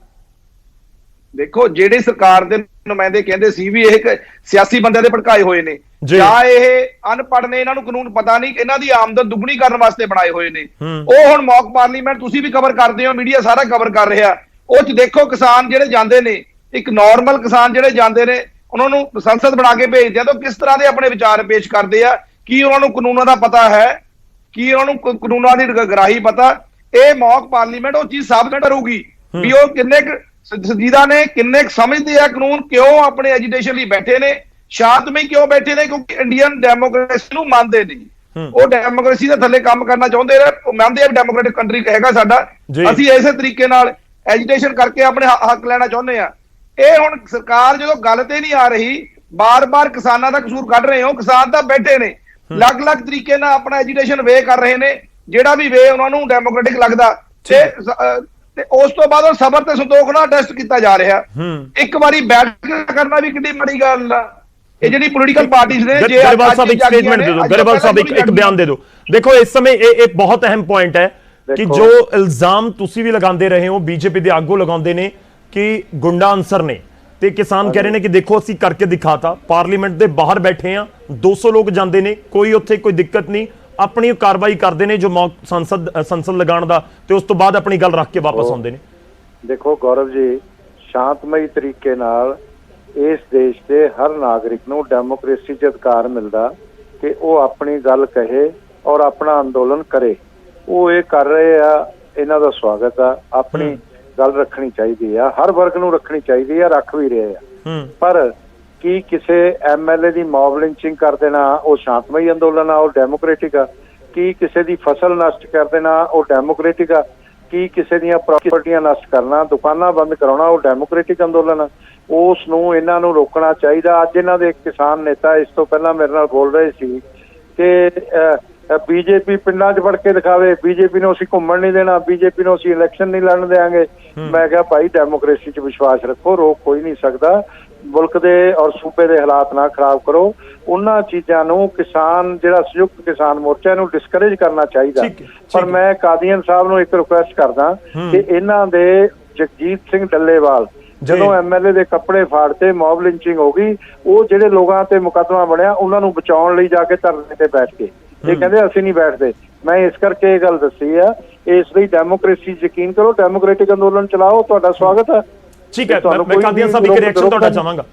ਦੇਖੋ, ਜਿਹੜੇ ਸਰਕਾਰ ਦੇ ਨੁਮਾਇੰਦੇ ਕਹਿੰਦੇ ਸੀ ਵੀ ਇਹ ਸਿਆਸੀ ਬੰਦਿਆਂ ਦੇ ਭੜਕਾਏ ਹੋਏ ਨੇ, ਜਾਂ ਇਹ ਅਨਪੜ੍ਹ ਨੇ, ਇਹਨਾਂ ਨੂੰ ਕਾਨੂੰਨ ਪਤਾ ਨਹੀਂ, ਇਹਨਾਂ ਦੀ ਆਮਦਨ ਦੁੱਗਣੀ ਕਰਨ ਵਾਸਤੇ ਬਣਾਏ ਹੋਏ ਨੇ। ਉਹ ਹੁਣ ਮੌਕ ਪਾਰਲੀਮੈਂਟ ਤੁਸੀਂ ਵੀ ਕਵਰ ਕਰਦੇ ਹੋ, ਮੀਡੀਆ ਸਾਰਾ ਕਵਰ ਕਰ ਰਿਹਾ। ਉਹ 'ਚ ਦੇਖੋ, ਕਿਸਾਨ ਜਿਹੜੇ ਜਾਂਦੇ ਨੇ, ਇੱਕ ਨਾਰਮਲ ਕਿਸਾਨ ਜਿਹੜੇ ਜਾਂਦੇ ਨੇ, ਉਹਨਾਂ ਨੂੰ ਸੰਸਦ ਬਣਾ ਕੇ ਭੇਜਦੇ ਆ ਤਾਂ ਕਿਸ ਤਰ੍ਹਾਂ ਦੇ ਆਪਣੇ ਵਿਚਾਰ ਪੇਸ਼ ਕਰਦੇ ਆ। ਕੀ ਉਹਨਾਂ ਨੂੰ ਕਾਨੂੰਨਾਂ ਦਾ ਪਤਾ ਹੈ? ਕੀ ਉਹਨਾਂ ਨੂੰ ਕਾਨੂੰਨਾਂ ਦੀ ਗਰਾਹੀ ਪਤਾ? ਇਹ ਮੌਕ ਪਾਰਲੀਮੈਂਟ ਉਹ ਚੀਜ਼ ਸਾਬਤ ਕਰੂਗੀ ਵੀ ਉਹ ਕਿੰਨੇ ਸੰਜੀਦਾ ਨੇ, ਕਿੰਨੇ ਕੁ ਸਮਝਦੇ ਆ ਕਾਨੂੰਨ, ਕਿਉਂ ਆਪਣੇ ਐਜੀਟੇਸ਼ਨ ਲਈ ਬੈਠੇ ਨੇ, ਸ਼ਾਂਤਮਈ ਕਿਉਂ ਬੈਠੇ ਨੇ? ਕਿਉਂਕਿ ਇੰਡੀਅਨ ਡੈਮੋਕ੍ਰੇਸੀ ਨੂੰ ਮੰਨਦੇ ਨਹੀਂ, ਉਹ ਡੈਮੋਕ੍ਰੇਸੀ ਦੇ ਥੱਲੇ ਕੰਮ ਕਰਨਾ ਚਾਹੁੰਦੇ ਨੇ, ਉਹ ਮੰਨਦੇ ਆ ਡੈਮੋਕ੍ਰੈਟਿਕ ਕੰਟਰੀ ਹੈਗਾ ਸਾਡਾ, ਅਸੀਂ ਇਸੇ ਤਰੀਕੇ ਨਾਲ ਐਜੀਟੇਸ਼ਨ ਕਰਕੇ ਆਪਣੇ ਹੱਕ ਲੈਣਾ ਚਾਹੁੰਦੇ ਆ। ਇਹ ਹੁਣ ਸਰਕਾਰ ਜਦੋਂ ਗੱਲ ਤੇ ਨਹੀਂ ਆ ਰਹੀ, ਬਾਰ-ਬਾਰ ਕਿਸਾਨਾਂ ਦਾ ਕਸੂਰ ਕੱਢ ਰਹੇ ਹੋ। ਕਿਸਾਨ ਤਾਂ ਬੈਠੇ ਨੇ ਅਲੱਗ-ਅਲੱਗ ਤਰੀਕੇ ਨਾਲ ਆਪਣਾ ਐਜੀਟੇਸ਼ਨ ਵੇ ਕਰ ਰਹੇ ਨੇ, ਜਿਹੜਾ ਵੀ ਵੇ ਉਹਨਾਂ ਨੂੰ ਡੈਮੋਕ੍ਰੈਟਿਕ ਲੱਗਦਾ, ਤੇ ਉਸ ਤੋਂ ਬਾਅਦ ਸਬਰ ਤੇ ਸੰਤੋਖ ਨਾਲ ਟੈਸਟ ਕੀਤਾ ਜਾ ਰਿਹਾ। ਇੱਕ ਵਾਰੀ ਬੈਠ ਕੇ ਕਰਨਾ ਵੀ ਕਿੰਨੀ ਬੜੀ ਗੱਲ ਆ। ਇਹ ਜਿਹੜੀ ਪੋਲੀਟੀਕਲ ਪਾਰਟੀਆਂ ਨੇ, ਜੇ ਗਰੇਵਾਲ ਸਾਹਿਬ ਇੱਕ ਸਟੇਟਮੈਂਟ ਦੇ ਦਿਓ, ਗਰੇਵਾਲ ਸਾਹਿਬ ਇੱਕ ਬਿਆਨ ਦੇ ਦਿਓ। ਦੇਖੋ ਇਸ ਸਮੇਂ ਇਹ ਬਹੁਤ ਅਹਿਮ ਪੁਆਇੰਟ ਹੈ ਕਿ ਜੋ ਇਲਜ਼ਾਮ ਤੁਸੀਂ ਵੀ ਲਗਾਉਂਦੇ ਰਹੇ ਹੋ, ਬੀਜੇਪੀ ਦੇ ਆਗੂ ਲਗਾਉਂਦੇ ਨੇ ਕਿ ਗੁੰਡਾ ਅਨਸਰ ਨੇ, ਤੇ ਕਿਸਾਨ ਕਹਿ ਰਹੇ ਨੇ ਕਿ ਦੇਖੋ ਅਸੀਂ ਕਰਕੇ ਦਿਖਾਤਾ, ਪਾਰਲੀਮੈਂਟ ਦੇ ਬਾਹਰ ਬੈਠੇ ਆ, 200 ਲੋਕ ਜਾਂਦੇ ਨੇ, ਕੋਈ ਉੱਥੇ ਕੋਈ ਦਿੱਕਤ ਨਹੀਂ, ਆਪਣੀ ਕਾਰਵਾਈ ਕਰਦੇ ਨੇ ਜੋ ਸੰਸਦ ਲਗਾਉਣ ਦਾ, ਤੇ ਉਸ ਤੋਂ ਬਾਅਦ ਆਪਣੀ ਗੱਲ ਰੱਖ ਕੇ ਵਾਪਸ ਆਉਂਦੇ ਨੇ। ਦੇਖੋ ਗੌਰਵ ਜੀ, ਸ਼ਾਂਤਮਈ ਤਰੀਕੇ ਨਾਲ ਇਸ ਦੇਸ਼ ਦੇ ਹਰ ਨਾਗਰਿਕ ਨੂੰ ਡੈਮੋਕ੍ਰੇਸੀ 'ਚ ਅਧਿਕਾਰ ਮਿਲਦਾ ਕਿ ਉਹ ਆਪਣੀ ਗੱਲ ਕਹੇ ਔਰ ਆਪਣਾ ਅੰਦੋਲਨ ਕਰੇ। ਉਹ ਇਹ ਕਰ ਰਹੇ ਆ, ਇਹਨਾਂ ਦਾ ਸਵਾਗਤ ਆ। ਆਪਣੀ ਗੱਲ ਰੱਖਣੀ ਚਾਹੀਦੀ ਆ, ਹਰ ਵਰਗ ਨੂੰ ਰੱਖਣੀ ਚਾਹੀਦੀ ਆ, ਰੱਖ ਵੀ ਰਹੇ ਆ। ਪਰ ਕੀ ਕਿਸੇ ਐਮਐਲਏ ਦੀ ਮੌਬ ਲਿੰਚਿੰਗ ਕਰ ਦੇਣਾ ਉਹ ਸ਼ਾਂਤਮਈ ਅੰਦੋਲਨ ਆ, ਉਹ ਡੈਮੋਕ੍ਰੈਟਿਕ ਆ? ਕੀ ਕਿਸੇ ਦੀ ਫਸਲ ਨਸ਼ਟ ਕਰ ਦੇਣਾ ਉਹ ਡੈਮੋਕ੍ਰੈਟਿਕ ਆ? ਕੀ ਕਿਸੇ ਦੀਆਂ ਪ੍ਰਾਪਰਟੀਆਂ ਨਸ਼ਟ ਕਰਨਾ, ਦੁਕਾਨਾਂ ਬੰਦ ਕਰਾਉਣਾ ਉਹ ਡੈਮੋਕ੍ਰੈਟਿਕ ਅੰਦੋਲਨ ਆ? ਉਸ ਨੂੰ ਇਹਨਾਂ ਨੂੰ ਰੋਕਣਾ ਚਾਹੀਦਾ। ਅੱਜ ਇਹਨਾਂ ਦੇ ਕਿਸਾਨ ਨੇਤਾ ਇਸ ਤੋਂ ਪਹਿਲਾਂ ਮੇਰੇ ਨਾਲ ਬੋਲ ਰਹੇ ਸੀ ਕਿ ਬੀਜੇਪੀ ਪਿੰਡਾਂ 'ਚ ਵੜ ਕੇ ਦਿਖਾਵੇ, ਬੀਜੇਪੀ ਨੂੰ ਅਸੀਂ ਘੁੰਮਣ ਨਹੀਂ ਦੇਣਾ, ਬੀਜੇਪੀ ਨੂੰ ਅਸੀਂ ਇਲੈਕਸ਼ਨ ਨਹੀਂ ਲੜਨ ਦੇਵਾਂਗੇ। ਮੈਂ ਕਿਹਾ ਭਾਈ ਡੈਮੋਕ੍ਰੇਸੀ 'ਚ ਵਿਸ਼ਵਾਸ ਰੱਖੋ, ਰੋਕ ਕੋਈ ਨਹੀਂ ਸਕਦਾ। ਮੁਲਕ ਦੇ ਔਰ ਸੂਬੇ ਦੇ ਹਾਲਾਤ ਨਾ ਖਰਾਬ ਕਰੋ। ਉਹਨਾਂ ਚੀਜ਼ਾਂ ਨੂੰ ਕਿਸਾਨ, ਜਿਹੜਾ ਸੰਯੁਕਤ ਕਿਸਾਨ ਮੋਰਚਾ ਨੂੰ ਡਿਸਕਰੇਜ ਕਰਨਾ ਚਾਹੀਦਾ। ਪਰ ਮੈਂ ਕਾਦੀਆਨ ਸਾਹਿਬ ਨੂੰ ਇੱਕ ਰਿਕੁਐਸਟ ਕਰਦਾ ਕਿ ਇਹਨਾਂ ਦੇ ਜਗਜੀਤ ਸਿੰਘ ਡੱਲੇਵਾਲ ਜਦੋਂ ਐਮਐਲਏ ਦੇ ਕੱਪੜੇ ਫਾੜਤੇ, ਮੌਬ ਲਿੰਚਿੰਗ ਹੋ ਗਈ, ਉਹ ਜਿਹੜੇ ਲੋਕਾਂ ਤੇ ਮੁਕੱਦਮਾ ਬਣਿਆ ਉਹਨਾਂ ਨੂੰ ਬਚਾਉਣ ਲਈ ਜਾ ਕੇ ਧਰਨੇ ਤੇ ਬੈਠ ਕੇ ਇਹ ਕਹਿੰਦੇ ਅਸੀਂ ਨਹੀਂ ਬੈਠਦੇ। ਮੈਂ ਇਸ ਕਰਕੇ ਇਹ ਗੱਲ ਦੱਸੀ ਆ। ਇਸ ਲਈ ਡੈਮੋਕ੍ਰੇਸੀ ਯਕੀਨ ਕਰੋ, ਡੈਮੋਕ੍ਰੈਟਿਕ ਅੰਦੋਲਨ ਚਲਾਓ, ਤੁਹਾਡਾ ਸਵਾਗਤ ਹੈ। ਠੀਕ ਹੈ, ਮੈਂ ਕਾਦੀਆਨ ਸਾਹਿਬ ਇੱਕ ਰਿਐਕਸ਼ਨ ਤੁਹਾਡਾ ਚਾਹਾਂਗਾ,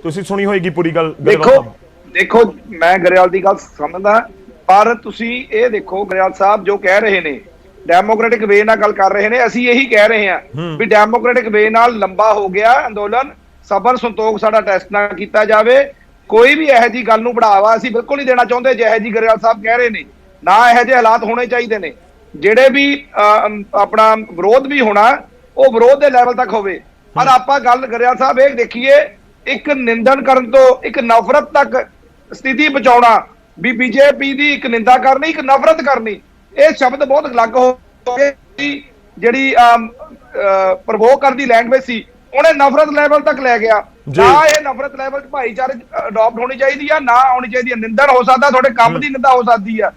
ਤੁਸੀਂ ਸੁਣੀ ਹੋਏਗੀ ਪੂਰੀ ਗੱਲ। ਦੇਖੋ ਮੈਂ ਗਰੇਵਾਲ ਦੀ ਗੱਲ ਸਮਝਦਾ, ਪਰ ਤੁਸੀਂ ਇਹ ਦੇਖੋ ਗਰੇਵਾਲ ਸਾਹਿਬ ਜੋ ਕਹਿ ਰਹੇ ਨੇ ਡੈਮੋਕ੍ਰੈਟਿਕ ਵੇ ਨਾਲ ਗੱਲ ਕਰ ਰਹੇ ਨੇ, ਅਸੀਂ ਇਹੀ ਕਹਿ ਰਹੇ ਹਾਂ ਵੀ ਡੈਮੋਕ੍ਰੈਟਿਕ ਵੇ ਨਾਲ ਲੰਬਾ ਹੋ ਗਿਆ ਅੰਦੋਲਨ, ਸਬਰ ਸੰਤੋਖ ਸਾਡਾ ਟੈਸਟ ਨਾ ਕੀਤਾ ਜਾਵੇ। ਕੋਈ ਵੀ ਇਹੋ ਜਿਹੀ ਗੱਲ ਨੂੰ ਬੜਾਵਾ ਅਸੀਂ ਬਿਲਕੁਲ ਨਹੀਂ ਦੇਣਾ ਚਾਹੁੰਦੇ ਜਿਹੋ ਜਿਹੀ ਗਰੇਵਾਲ ਸਾਹਿਬ ਕਹਿ ਰਹੇ ਨੇ। ਨਾ ਇਹੋ ਜਿਹੇ ਹਾਲਾਤ ਹੋਣੇ ਚਾਹੀਦੇ ਨੇ। ਜਿਹੜੇ ਵੀ ਆਪਣਾ ਵਿਰੋਧ ਵੀ ਹੋਣਾ ਉਹ ਵਿਰੋਧ ਦੇ ਲੈਵਲ ਤੱਕ ਹੋਵੇ। ਪਰ ਆਪਾਂ ਗੱਲ ਗਰੇਵਾਲ ਸਾਹਿਬ ਇਹ ਦੇਖੀਏ, ਇੱਕ ਨਿੰਦਨ ਕਰਨ ਤੋਂ ਇੱਕ ਨਫ਼ਰਤ ਤੱਕ ਸਥਿਤੀ ਪਹੁੰਚਾਉਣਾ, ਵੀ ਬੀਜੇਪੀ ਦੀ ਇੱਕ ਨਿੰਦਾ ਕਰਨੀ, ਇੱਕ ਨਫ਼ਰਤ ਕਰਨੀ, ਇਹ ਸ਼ਬਦ ਬਹੁਤ ਅਲੱਗ ਹੋ ਗਏ। ਜਿਹੜੀ ਪ੍ਰਵੋਕ ਕਰਦੀ ਲੈਂਗੁਏਜ ਸੀ ਉਹਨੇ ਨਫ਼ਰਤ ਲੈਵਲ ਤੱਕ ਲੈ ਗਿਆ। ਨਾ ਇਹ ਨਫ਼ਰਤ ਲੈਵਲ 'ਚ ਭਾਈਚਾਰੇ ਅਡਾਪਟ ਹੋਣੀ ਚਾਹੀਦੀ ਆ, ਨਾ ਹੋਣੀ ਚਾਹੀਦੀ ਹੈ। ਨਿੰਦਨ ਹੋ ਸਕਦਾ, ਤੁਹਾਡੇ ਕੰਮ ਦੀ ਨਿੰਦਾ ਹੋ ਸਕਦੀ ਆ,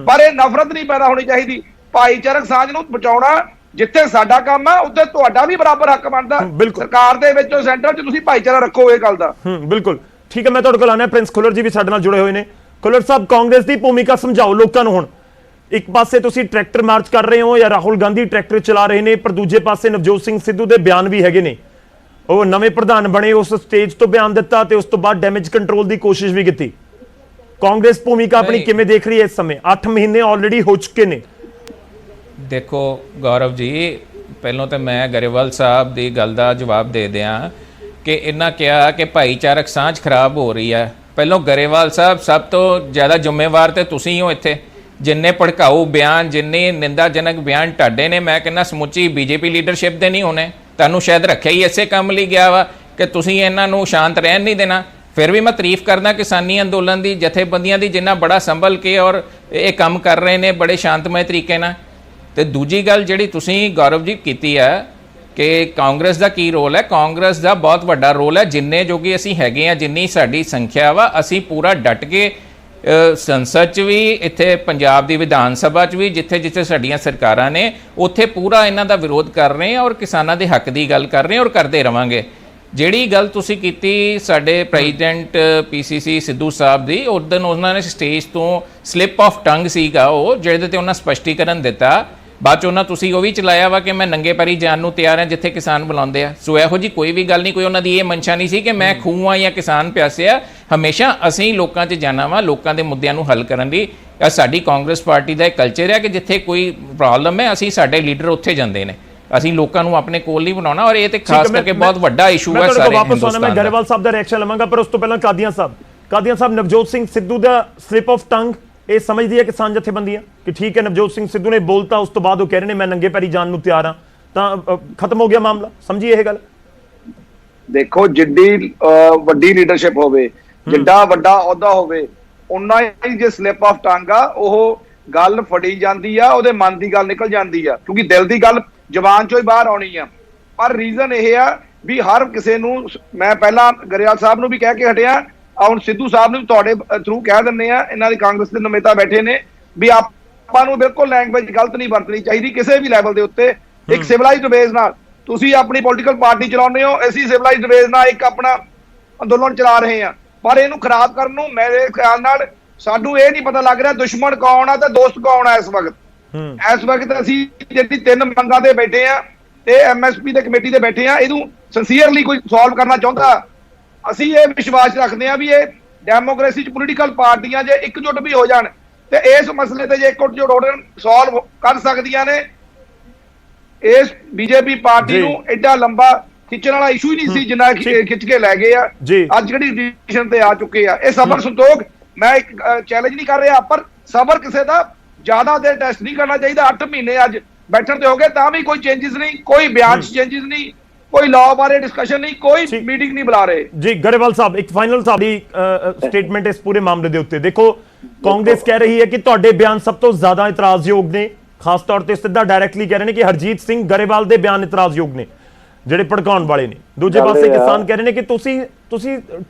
ਪਰ ਇਹ ਨਫ਼ਰਤ ਨਹੀਂ ਪੈਦਾ ਹੋਣੀ ਚਾਹੀਦੀ। ਭਾਈਚਾਰਕ ਸਾਂਝ ਨੂੰ ਬਚਾਉਣਾ, ਜਿੱਥੇ ਸਾਡਾ ਕੰਮ ਆ ਉੱਥੇ ਤੁਹਾਡਾ ਵੀ ਬਰਾਬਰ ਹੱਕ ਬਣਦਾ। ਸਰਕਾਰ ਦੇ ਵਿੱਚ ਸੈਂਟਰ 'ਚ ਤੁਸੀਂ ਭਾਈਚਾਰਾ ਰੱਖੋ, ਇਹ ਗੱਲ ਦਾ। ਬਿਲਕੁਲ ਠੀਕ ਹੈ। ਮੈਂ ਤੁਹਾਡੇ ਕੋਲ ਆਉਣਾ, ਪ੍ਰਿੰਸ ਖੁੱਲਰ ਜੀ ਵੀ ਸਾਡੇ ਨਾਲ ਜੁੜੇ ਹੋਏ ਨੇ। ਖੁੱਲਰ ਸਾਹਿਬ, ਕਾਂਗਰਸ ਦੀ ਭੂਮਿਕਾ ਸਮਝਾਓ ਲੋਕਾਂ ਨੂੰ। ਹੁਣ ਇੱਕ ਪਾਸੇ ਤੁਸੀਂ ਟਰੈਕਟਰ ਮਾਰਚ ਕਰ ਰਹੇ ਹੋ ਜਾਂ ਰਾਹੁਲ ਗਾਂਧੀ ਟਰੈਕਟਰ ਚਲਾ ਰਹੇ ਨੇ, ਪਰ ਦੂਜੇ ਪਾਸੇ ਨਵਜੋਤ ਸਿੰਘ ਸਿੱਧੂ ਦੇ ਬਿਆਨ ਵੀ ਹੈਗੇ ਨੇ। ਉਹ ਨਵੇਂ ਪ੍ਰਧਾਨ ਬਣੇ, ਉਸ ਸਟੇਜ ਤੋਂ ਬਿਆਨ ਦਿੱਤਾ ਤੇ ਉਸ ਤੋਂ ਬਾਅਦ ਡੈਮੇਜ ਕੰਟਰੋਲ ਦੀ ਕੋਸ਼ਿਸ਼ ਵੀ ਕੀਤੀ। ਕਾਂਗਰਸ ਭੂਮਿਕਾ ਆਪਣੀ ਕਿਵੇਂ ਦੇਖ ਰਹੀ ਹੈ ਇਸ ਸਮੇਂ? 8 ਮਹੀਨੇ ਆਲਰੇਡੀ ਹੋ ਚੁੱਕੇ ਨੇ। ਦੇਖੋ ਗੌਰਵ ਜੀ, ਪਹਿਲਾਂ ਤਾਂ ਮੈਂ ਗਰੇਵਾਲ ਸਾਹਿਬ ਦੀ ਗੱਲ ਦਾ ਜਵਾਬ ਦੇ ਦਿਆਂ ਕਿ ਇਹਨਾਂ ਕਿਹਾ ਕਿ ਭਾਈਚਾਰਕ ਸਾਂਝ ਖਰਾਬ ਹੋ ਰਹੀ ਹੈ। ਪਹਿਲਾਂ ਗਰੇਵਾਲ ਸਾਹਿਬ, ਸਭ ਤੋਂ ਜ਼ਿਆਦਾ ਜ਼ਿੰਮੇਵਾਰ ਤੇ ਤੁਸੀਂ ਹੋ ਇੱਥੇ। ਜਿੰਨੇ ਭੜਕਾਊ ਬਿਆਨ, ਜਿੰਨੇ ਨਿੰਦਾਜਨਕ ਬਿਆਨ ਤੁਹਾਡੇ ਨੇ, ਮੈਂ ਕਹਿੰਦਾ ਸਮੁੱਚੀ ਬੀਜੇਪੀ ਲੀਡਰਸ਼ਿਪ ਦੇ ਨਹੀਂ ਹੋਣੇ। ਤੁਹਾਨੂੰ ਸ਼ਾਇਦ ਰੱਖਿਆ ਹੀ ਇਸੇ ਕੰਮ ਲਈ ਗਿਆ ਵਾ ਕਿ ਤੁਸੀਂ ਇਹਨਾਂ ਨੂੰ ਸ਼ਾਂਤ ਰਹਿਣ ਨਹੀਂ ਦੇਣਾ। ਫਿਰ ਵੀ ਮੈਂ ਤਾਰੀਫ ਕਰਦਾ ਕਿਸਾਨੀ ਅੰਦੋਲਨ ਦੀ, ਜਥੇਬੰਦੀਆਂ ਦੀ, ਜਿੰਨਾ ਬੜਾ ਸੰਭਲ ਕੇ ਔਰ ਇਹ ਕੰਮ ਕਰ ਰਹੇ ਨੇ ਬੜੇ ਸ਼ਾਂਤਮਈ ਤਰੀਕੇ ਨਾਲ। ਤੇ ਦੂਜੀ ਗੱਲ ਜਿਹੜੀ ਤੁਸੀਂ ਗੌਰਵ ਜੀ ਕੀਤੀ ਹੈ ਕਿ ਕਾਂਗਰਸ ਦਾ ਕੀ ਰੋਲ ਹੈ, ਕਾਂਗਰਸ ਦਾ ਬਹੁਤ ਵੱਡਾ ਰੋਲ ਹੈ। ਜਿੰਨੇ ਜੋਗੀ ਅਸੀਂ ਹੈਗੇ ਆ, ਜਿੰਨੀ ਸਾਡੀ ਸੰਖਿਆ ਵਾ, ਅਸੀਂ ਪੂਰਾ ਡਟ ਕੇ ਸੰਸਦ 'ਚ ਵੀ, ਇੱਥੇ ਪੰਜਾਬ ਦੀ ਵਿਧਾਨ ਸਭਾ 'ਚ ਵੀ, ਜਿੱਥੇ ਜਿੱਥੇ ਸਾਡੀਆਂ ਸਰਕਾਰਾਂ ਨੇ ਉੱਥੇ ਪੂਰਾ ਇਹਨਾਂ ਦਾ ਵਿਰੋਧ ਕਰ ਰਹੇ ਹਾਂ ਔਰ ਕਿਸਾਨਾਂ ਦੇ ਹੱਕ ਦੀ ਗੱਲ ਕਰ ਰਹੇ ਹਾਂ ਔਰ ਕਰਦੇ ਰਵਾਂਗੇ। ਜਿਹੜੀ ਗੱਲ ਤੁਸੀਂ ਕੀਤੀ ਸਾਡੇ ਪ੍ਰੈਜ਼ੀਡੈਂਟ PCC ਸਿੱਧੂ ਸਾਹਿਬ ਦੀ, ਉਸ ਦਿਨ ਉਹਨਾਂ ਨੇ ਸਟੇਜ ਤੋਂ ਸਲਿੱਪ ਆਫ ਟੰਗ ਸੀਗਾ ਉਹ, ਜਿਹਦੇ ਤੇ ਉਹਨਾਂ ਸਪਸ਼ਟੀਕਰਨ ਦਿੱਤਾ। ਬਾਅਦ 'ਚ ਉਹਨਾਂ ਤੁਸੀਂ ਉਹ ਵੀ ਚਲਾਇਆ ਵਾ ਕਿ ਮੈਂ ਨੰਗੇ ਪੈਰੀ ਜਾਣ ਨੂੰ ਤਿਆਰ ਹਾਂ ਜਿੱਥੇ ਕਿਸਾਨ ਬੁਲਾਉਂਦੇ ਆ। ਸੋ ਇਹੋ ਜੀ ਕੋਈ ਵੀ ਗੱਲ ਨਹੀਂ, ਕੋਈ ਉਹਨਾਂ ਦੀ ਇਹ ਮਨਸ਼ਾ ਨਹੀਂ ਸੀ ਕਿ ਮੈਂ ਖੂਹਾਂ ਜਾਂ ਕਿਸਾਨ ਪਿਆਸੇ ਆ। ਹਮੇਸ਼ਾ ਅਸੀਂ ਲੋਕਾਂ 'ਚ ਜਾਣਾ ਵਾ, ਲੋਕਾਂ ਦੇ ਮੁੱਦਿਆਂ ਨੂੰ ਹੱਲ ਕਰਨ ਲਈ। ਸਾਡੀ ਕਾਂਗਰਸ ਪਾਰਟੀ ਦਾ ਇੱਕ ਕਲਚਰ ਹੈ ਕਿ ਜਿੱਥੇ ਕੋਈ ਪ੍ਰੋਬਲਮ ਹੈ ਅਸੀਂ, ਸਾਡੇ ਲੀਡਰ ਉੱਥੇ ਜਾਂਦੇ ਨੇ। ਅਸੀਂ ਲੋਕਾਂ ਨੂੰ ਆਪਣੇ ਕੋਲ ਨਹੀਂ ਬਣਾਉਣਾ, ਔਰ ਇਹ ਤੇ ਠੀਕ ਹੈ, ਖਾਸ ਕਰਕੇ ਬਹੁਤ ਵੱਡਾ ਇਸ਼ੂ ਹੈ ਸਾਰੇ ਵਾਪਸ ਆਉਣਾ, ਮੈਂ ਹਿੰਦੁਸਤਾਨ ਦਾ। ਗਰੇਵਾਲ ਸਾਹਿਬ ਦਾ ਰਿਐਕਸ਼ਨ ਲਵਾਂਗਾ, ਪਰ ਉਸ ਤੋਂ ਪਹਿਲਾਂ ਕਾਦੀਆਂ ਸਾਹਿਬ ਨਵਜੋਤ ਸਿੰਘ ਸਿੱਧੂ ਦਾ ਸਲਿਪ ਆਫ ਟੰਗ ਇਹ ਸਮਝਦੀ ਹੈ ਕਿਸਾਨ ਜਥੇਬੰਦੀਆਂ ਕਿ ਠੀਕ ਹੈ ਨਵਜੋਤ ਸਿੰਘ ਸਿੱਧੂ ਨੇ ਬੋਲਤਾ, ਉਸ ਤੋਂ ਬਾਅਦ ਉਹ ਕਹਿ ਰਹੇ ਨੇ ਮੈਂ ਨੰਗੇ ਪੈਰੀ ਜਾਣ ਨੂੰ ਤਿਆਰ ਹਾਂ, ਤਾਂ ਖਤਮ ਹੋ ਗਿਆ ਮਾਮਲਾ, ਸਮਝੀਏ ਇਹ ਗੱਲ? ਦੇਖੋ ਜਿੱਡੀ ਵੱਡੀ ਲੀਡਰਸ਼ਿਪ ਹੋਵੇ, ਜਿੱਡਾ ਵੱਡਾ ਅਹੁਦਾ ਹੋਵੇ, ਉਨਾ ਹੀ ਜੇ ਸਲਿਪ ਆਫ ਟੰਗ ਆ ਉਹ ਗੱਲ ਫੜੀ ਜਾਂਦੀ ਆ, ਉਹਦੇ ਮਨ ਦੀ ਗੱਲ ਨਿਕਲ ਜਾਂਦੀ ਆ, ਕਿਉਂਕਿ ਦਿਲ ਦੀ ਗੱਲ ਜ਼ਬਾਨ ਚੋਂ ਹੀ ਬਾਹਰ ਆਉਣੀ ਆ। ਪਰ ਰੀਜ਼ਨ ਇਹ ਆ ਵੀ ਹਰ ਕਿਸੇ ਨੂੰ, ਮੈਂ ਪਹਿਲਾਂ ਗਰੇਵਾਲ ਸਾਹਿਬ ਨੂੰ ਵੀ ਕਹਿ ਕੇ ਹਟਿਆ, ਹੁਣ ਸਿੱਧੂ ਸਾਹਿਬ ਨੂੰ ਤੁਹਾਡੇ ਥਰੂ ਕਹਿ ਦਿੰਦੇ ਆ, ਇਹਨਾਂ ਦੀ ਕਾਂਗਰਸ ਦੇ ਨੇਤਾ ਬੈਠੇ ਨੇ, ਵੀ ਆਪਾਂ ਨੂੰ ਬਿਲਕੁਲ ਲੈਂਗੁਏਜ ਗਲਤ ਨਹੀਂ ਵਰਤਣੀ ਚਾਹੀਦੀ ਕਿਸੇ ਵੀ ਲੈਵਲ ਦੇ ਉੱਤੇ। ਇੱਕ ਸਿਵਲਾਈਜ਼ਡ ਵੇਜ਼ ਨਾਲ ਤੁਸੀਂ ਆਪਣੀ ਪੋਲੀਟੀਕਲ ਪਾਰਟੀ ਚਲਾਉਂਦੇ ਹੋ, ਅਸੀਂ ਸਿਵਲਾਈਜ਼ਡ ਵੇਜ਼ ਨਾਲ ਇੱਕ ਆਪਣਾ ਅੰਦੋਲਨ ਚਲਾ ਰਹੇ ਹਾਂ, ਪਰ ਇਹਨੂੰ ਖਰਾਬ ਕਰਨ ਨੂੰ ਮੇਰੇ ਖਿਆਲ ਨਾਲ ਸਾਨੂੰ ਇਹ ਨਹੀਂ ਪਤਾ ਲੱਗ ਰਿਹਾ ਦੁਸ਼ਮਣ ਕੌਣ ਆ ਤੇ ਦੋਸਤ ਕੌਣ ਆ। ਇਸ ਵਕਤ ਅਸੀਂ ਜਿਹੜੀ 3 ਮੰਗਾਂ ਤੇ ਬੈਠੇ ਆ ਤੇ ਐਮਐਸਪੀ ਦੇ ਕਮੇਟੀ ਤੇ ਬੈਠੇ ਆ, ਇਹਨੂੰ ਸਿੰਸੀਅਰਲੀ ਕੋਈ ਸੋਲਵ ਕਰਨਾ ਚਾਹੁੰਦਾ, ਅਸੀਂ ਇਹ ਵਿਸ਼ਵਾਸ ਰੱਖਦੇ ਆ ਵੀ ਇਹ ਡੈਮੋਕ੍ਰੇਸੀ ਚ ਪੋਲੀਟੀਕਲ ਪਾਰਟੀਆਂ ਜੇ ਇਕਜੁੱਟ ਵੀ ਹੋ ਜਾਣ ਤੇ ਇਸ ਮਸਲੇ ਤੇ ਜੇ ਇਕਜੁੱਟ ਹੋ ਜਾਣ ਸੋਲਵ ਕਰ ਸਕਦੀਆਂ ਨੇ। ਇਸ ਬੀਜੇਪੀ ਪਾਰਟੀ ਨੂੰ ਐਡਾ ਲੰਬਾ ਖਿੱਚਣ ਵਾਲਾ ਇਸ਼ੂ ਹੀ ਨਹੀਂ ਸੀ ਜਿੰਨਾ ਖਿੱਚ ਕੇ ਲੈ ਗਏ ਆ, ਅੱਜ ਜਿਹੜੀ ਡਿਸੀਜਨ ਤੇ ਆ ਚੁੱਕੇ ਆ। ਇਹ ਸਬਰ ਸੰਤੋਖ ਮੈਂ ਇੱਕ ਚੈਲੰਜ ਨਹੀਂ ਕਰ ਰਿਹਾ, ਪਰ ਸਬਰ ਕਿਸੇ ਦਾ ਜ਼ਿਆਦਾ ਦੇਰ ਟੈਸਟ ਨਹੀਂ ਕਰਨਾ ਚਾਹੀਦਾ। 8 ਮਹੀਨੇ ਅੱਜ ਬੈਠਣ ਤੇ ਹੋ ਗਏ ਤਾਂ ਵੀ ਕੋਈ ਚੇਂਜਸ ਨਹੀਂ, ਕੋਈ ਬਿਆਨ 'ਚ ਚੇਂਜਸ ਨਹੀਂ, ਕੋਈ ਲਾਅ ਬਾਰੇ ਡਿਸਕਸ਼ਨ ਨਹੀਂ, ਕੋਈ ਮੀਟਿੰਗ ਨਹੀਂ ਬੁਲਾ ਰਹੇ। ਜੀ ਗਰੇਵਾਲ ਸਾਹਿਬ ਇੱਕ ਫਾਈਨਲ ਸਾਡੀ ਸਟੇਟਮੈਂਟ ਇਸ ਪੂਰੇ ਮਾਮਲੇ ਦੇ ਉੱਤੇ। ਦੇਖੋ ਕਾਂਗਰਸ ਕਹਿ ਰਹੀ ਹੈ ਕਿ ਤੁਹਾਡੇ ਬਿਆਨ ਸਭ ਤੋਂ ਜ਼ਿਆਦਾ ਇਤਰਾਜ਼ਯੋਗ ਨੇ, ਖਾਸ ਤੌਰ ਤੇ ਸਿੱਧਾ ਡਾਇਰੈਕਟਲੀ ਕਹਿ ਰਹੇ ਨੇ ਕਿ ਹਰਜੀਤ ਸਿੰਘ ਗਰੇਵਾਲ ਦੇ ਬਿਆਨ ਇਤਰਾਜ਼ਯੋਗ ਨੇ, ਜਿਹੜੇ ਭੜਕਾਉਣ ਵਾਲੇ ਨੇ। ਦੂਜੇ ਪਾਸੇ ਕਿਸਾਨ ਕਹਿ ਰਹੇ ਨੇ ਕਿ ਤੁਸੀਂ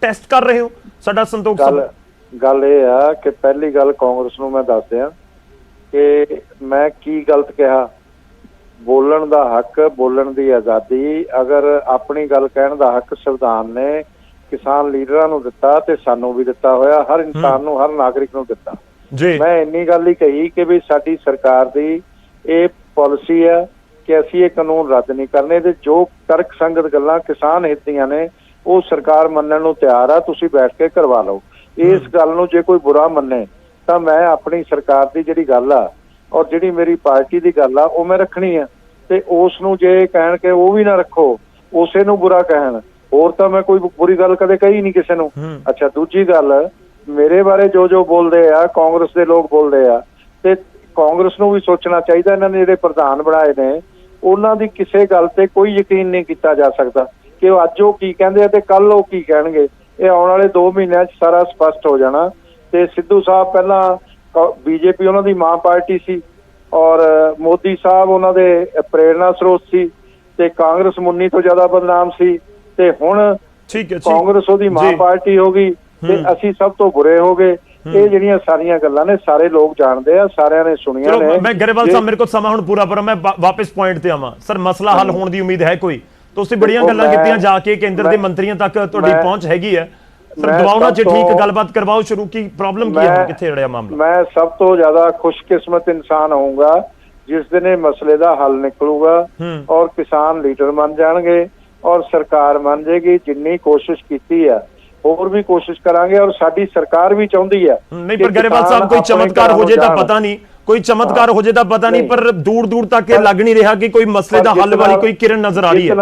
ਟੈਸਟ ਕਰ ਰਹੇ ਹੋ ਸਾਡਾ ਸੰਤੋਖ ਸਾਹਿਬ। ਗੱਲ ਇਹ ਆ ਕਿ ਪਹਿਲੀ ਗੱਲ ਕਾਂਗਰਸ ਨੂੰ ਮੈਂ ਦੱਸ ਦਿਆਂ ਕਿ ਮੈਂ ਕੀ ਗਲਤ ਕਿਹਾ। ਬੋਲਣ ਦਾ ਹੱਕ, ਬੋਲਣ ਦੀ ਆਜ਼ਾਦੀ, ਅਗਰ ਆਪਣੀ ਗੱਲ ਕਹਿਣ ਦਾ ਹੱਕ ਸੰਵਿਧਾਨ ਨੇ ਕਿਸਾਨ ਲੀਡਰਾਂ ਨੂੰ ਦਿੱਤਾ ਤੇ ਸਾਨੂੰ ਵੀ ਦਿੱਤਾ ਹੋਇਆ, ਹਰ ਇਨਸਾਨ ਨੂੰ, ਹਰ ਨਾਗਰਿਕ ਨੂੰ ਦਿੱਤਾ। ਮੈਂ ਇੰਨੀ ਗੱਲ ਹੀ ਕਹੀ ਕਿ ਵੀ ਸਾਡੀ ਸਰਕਾਰ ਦੀ ਇਹ ਪਾਲਿਸੀ ਹੈ ਕਿ ਅਸੀਂ ਇਹ ਕਾਨੂੰਨ ਰੱਦ ਨਹੀਂ ਕਰਨੇ, ਤੇ ਜੋ ਤਰਕ ਸੰਗਤ ਗੱਲਾਂ ਕਿਸਾਨ ਹਿੱਤ ਦੀਆਂ ਨੇ ਉਹ ਸਰਕਾਰ ਮੰਨਣ ਨੂੰ ਤਿਆਰ ਆ, ਤੁਸੀਂ ਬੈਠ ਕੇ ਕਰਵਾ ਲਓ। ਇਸ ਗੱਲ ਨੂੰ ਜੇ ਕੋਈ ਬੁਰਾ ਮੰਨੇ ਤਾਂ ਮੈਂ ਆਪਣੀ ਸਰਕਾਰ ਦੀ ਜਿਹੜੀ ਗੱਲ ਆ ਔਰ ਜਿਹੜੀ ਮੇਰੀ ਪਾਰਟੀ ਦੀ ਗੱਲ ਆ ਉਹ ਮੈਂ ਰੱਖਣੀ ਆ, ਤੇ ਉਸ ਨੂੰ ਜੇ ਕਹਿਣ ਕਿ ਉਹ ਵੀ ਨਾ ਰੱਖੋ, ਉਸੇ ਨੂੰ ਬੁਰਾ ਕਹਿਣ, ਹੋਰ ਤਾਂ ਮੈਂ ਕੋਈ ਬੁਰੀ ਗੱਲ ਕਦੇ ਕਹੀ ਨਹੀਂ ਕਿਸੇ ਨੂੰ। ਅੱਛਾ, ਦੂਜੀ ਗੱਲ, ਮੇਰੇ ਬਾਰੇ ਜੋ ਬੋਲਦੇ ਆ ਕਾਂਗਰਸ ਦੇ ਲੋਕ ਬੋਲਦੇ ਆ, ਤੇ ਕਾਂਗਰਸ ਨੂੰ ਵੀ ਸੋਚਣਾ ਚਾਹੀਦਾ, ਇਹਨਾਂ ਨੇ ਜਿਹੜੇ ਪ੍ਰਧਾਨ ਬਣਾਏ ਨੇ ਉਹਨਾਂ ਦੀ ਕਿਸੇ ਗੱਲ ਤੇ ਕੋਈ ਯਕੀਨ ਨਹੀਂ ਕੀਤਾ ਜਾ ਸਕਦਾ ਕਿ ਉਹ ਅੱਜ ਉਹ ਕੀ ਕਹਿੰਦੇ ਆ ਤੇ ਕੱਲ ਉਹ ਕੀ ਕਹਿਣਗੇ। ਇਹ ਆਉਣ ਵਾਲੇ 2 ਮਹੀਨਿਆਂ 'ਚ ਸਾਰਾ ਸਪਸ਼ਟ ਹੋ ਜਾਣਾ। ਤੇ ਸਿੱਧੂ ਸਾਹਿਬ ਪਹਿਲਾਂ ਬੀਜੇਪੀ ਉਹਨਾਂ ਦੀ ਮਾਂ ਪਾਰਟੀ ਸੀ ਔਰ ਮੋਦੀ ਸਾਹਿਬ ਉਹਨਾਂ ਦੇ ਪ੍ਰੇਰਣਾ ਸਰੋਤ ਸੀ, ਤੇ ਕਾਂਗਰਸ ਮੁੰਨੀ ਤੋਂ ਜ਼ਿਆਦਾ ਬਦਨਾਮ ਸੀ, ਤੇ ਹੁਣ ਕਾਂਗਰਸ ਉਹਦੀ ਮਾਂ ਪਾਰਟੀ ਹੋ ਗਈ ਤੇ ਅਸੀਂ ਸਭ ਤੋਂ ਬੁਰੇ ਹੋ ਗਏ। ਇਹ ਜਿਹੜੀਆਂ ਸਾਰੀਆਂ ਗੱਲਾਂ ਨੇ ਸਾਰੇ ਲੋਕ ਜਾਣਦੇ ਆ, ਸਾਰਿਆਂ ਨੇ ਸੁਣੀਆਂ ਨੇ। ਮੈਂ ਗਰੇਵਾਲ ਸਾਹਿਬ ਮੇਰੇ ਕੋਲ ਸਮਾਂ ਹੁਣ ਪੂਰਾ ਪਰ ਮੈਂ ਵਾਪਸ ਪੁਆਇੰਟ ਤੇ ਆਵਾਂ। ਸਰ ਮਸਲਾ ਹੱਲ ਹੋਣ ਦੀ ਉਮੀਦ ਹੈ ਕੋਈ? ਤੁਸੀਂ ਬੜੀਆਂ ਗੱਲਾਂ ਕੀਤੀਆਂ ਜਾ ਕੇ, ਕੇਂਦਰ ਦੇ ਮੰਤਰੀਆਂ ਤੱਕ ਤੁਹਾਡੀ ਪਹੁੰਚ ਹੈਗੀ ਹੈ, ਸਰ ਦਵਾਓ ਨਾ ਜੇ ਠੀਕ ਗੱਲਬਾਤ ਕਰਵਾਓ ਸ਼ੁਰੂ। ਕੀ ਪ੍ਰੋਬਲਮ ਕੀ ਹੈ, ਕਿੱਥੇ ਅੜਿਆ ਮਾਮਲਾ? ਮੈਂ ਸਭ ਤੋਂ ਜ਼ਿਆਦਾ ਖੁਸ਼ਕਿਸਮਤ ਇਨਸਾਨ ਹੋਊਂਗਾ ਜਿਸ ਦਿਨ ਇਹ ਮਸਲੇ ਦਾ ਹੱਲ ਨਿਕਲੂਗਾ ਔਰ ਕਿਸਾਨ ਲੀਡਰ ਮੰਨ ਜਾਣਗੇ ਔਰ ਸਰਕਾਰ ਮੰਨ ਜਾਏਗੀ। ਜਿੰਨੀ ਕੋਸ਼ਿਸ਼ ਕੀਤੀ ਆ ਹੋਰ ਵੀ ਕੋਸ਼ਿਸ਼ ਕਰਾਂਗੇ ਔਰ ਸਾਡੀ ਸਰਕਾਰ ਵੀ ਚਾਹੁੰਦੀ ਹੈ। ਨਹੀਂ ਪਰ ਗਰੇਵਾਲ ਸਾਹਿਬ ਕੋਈ ਚਮਤਕਾਰ ਹੋ ਜੇ ਤਾਂ ਪਤਾ ਨਹੀਂ, ਕੋਈ ਚਮਤਕਾਰ ਹੋ ਜੇ ਤਾਂ ਪਤਾ ਨਹੀਂ, ਪਰ ਦੂਰ ਤੱਕ ਇਹ ਲੱਗ ਨਹੀਂ ਰਿਹਾ ਕਿ ਕੋਈ ਮਸਲੇ ਦਾ ਹੱਲ ਵਾਲੀ ਕੋਈ ਕਿਰਨ ਨਜ਼ਰ ਆ ਰਹੀ ਹੈ।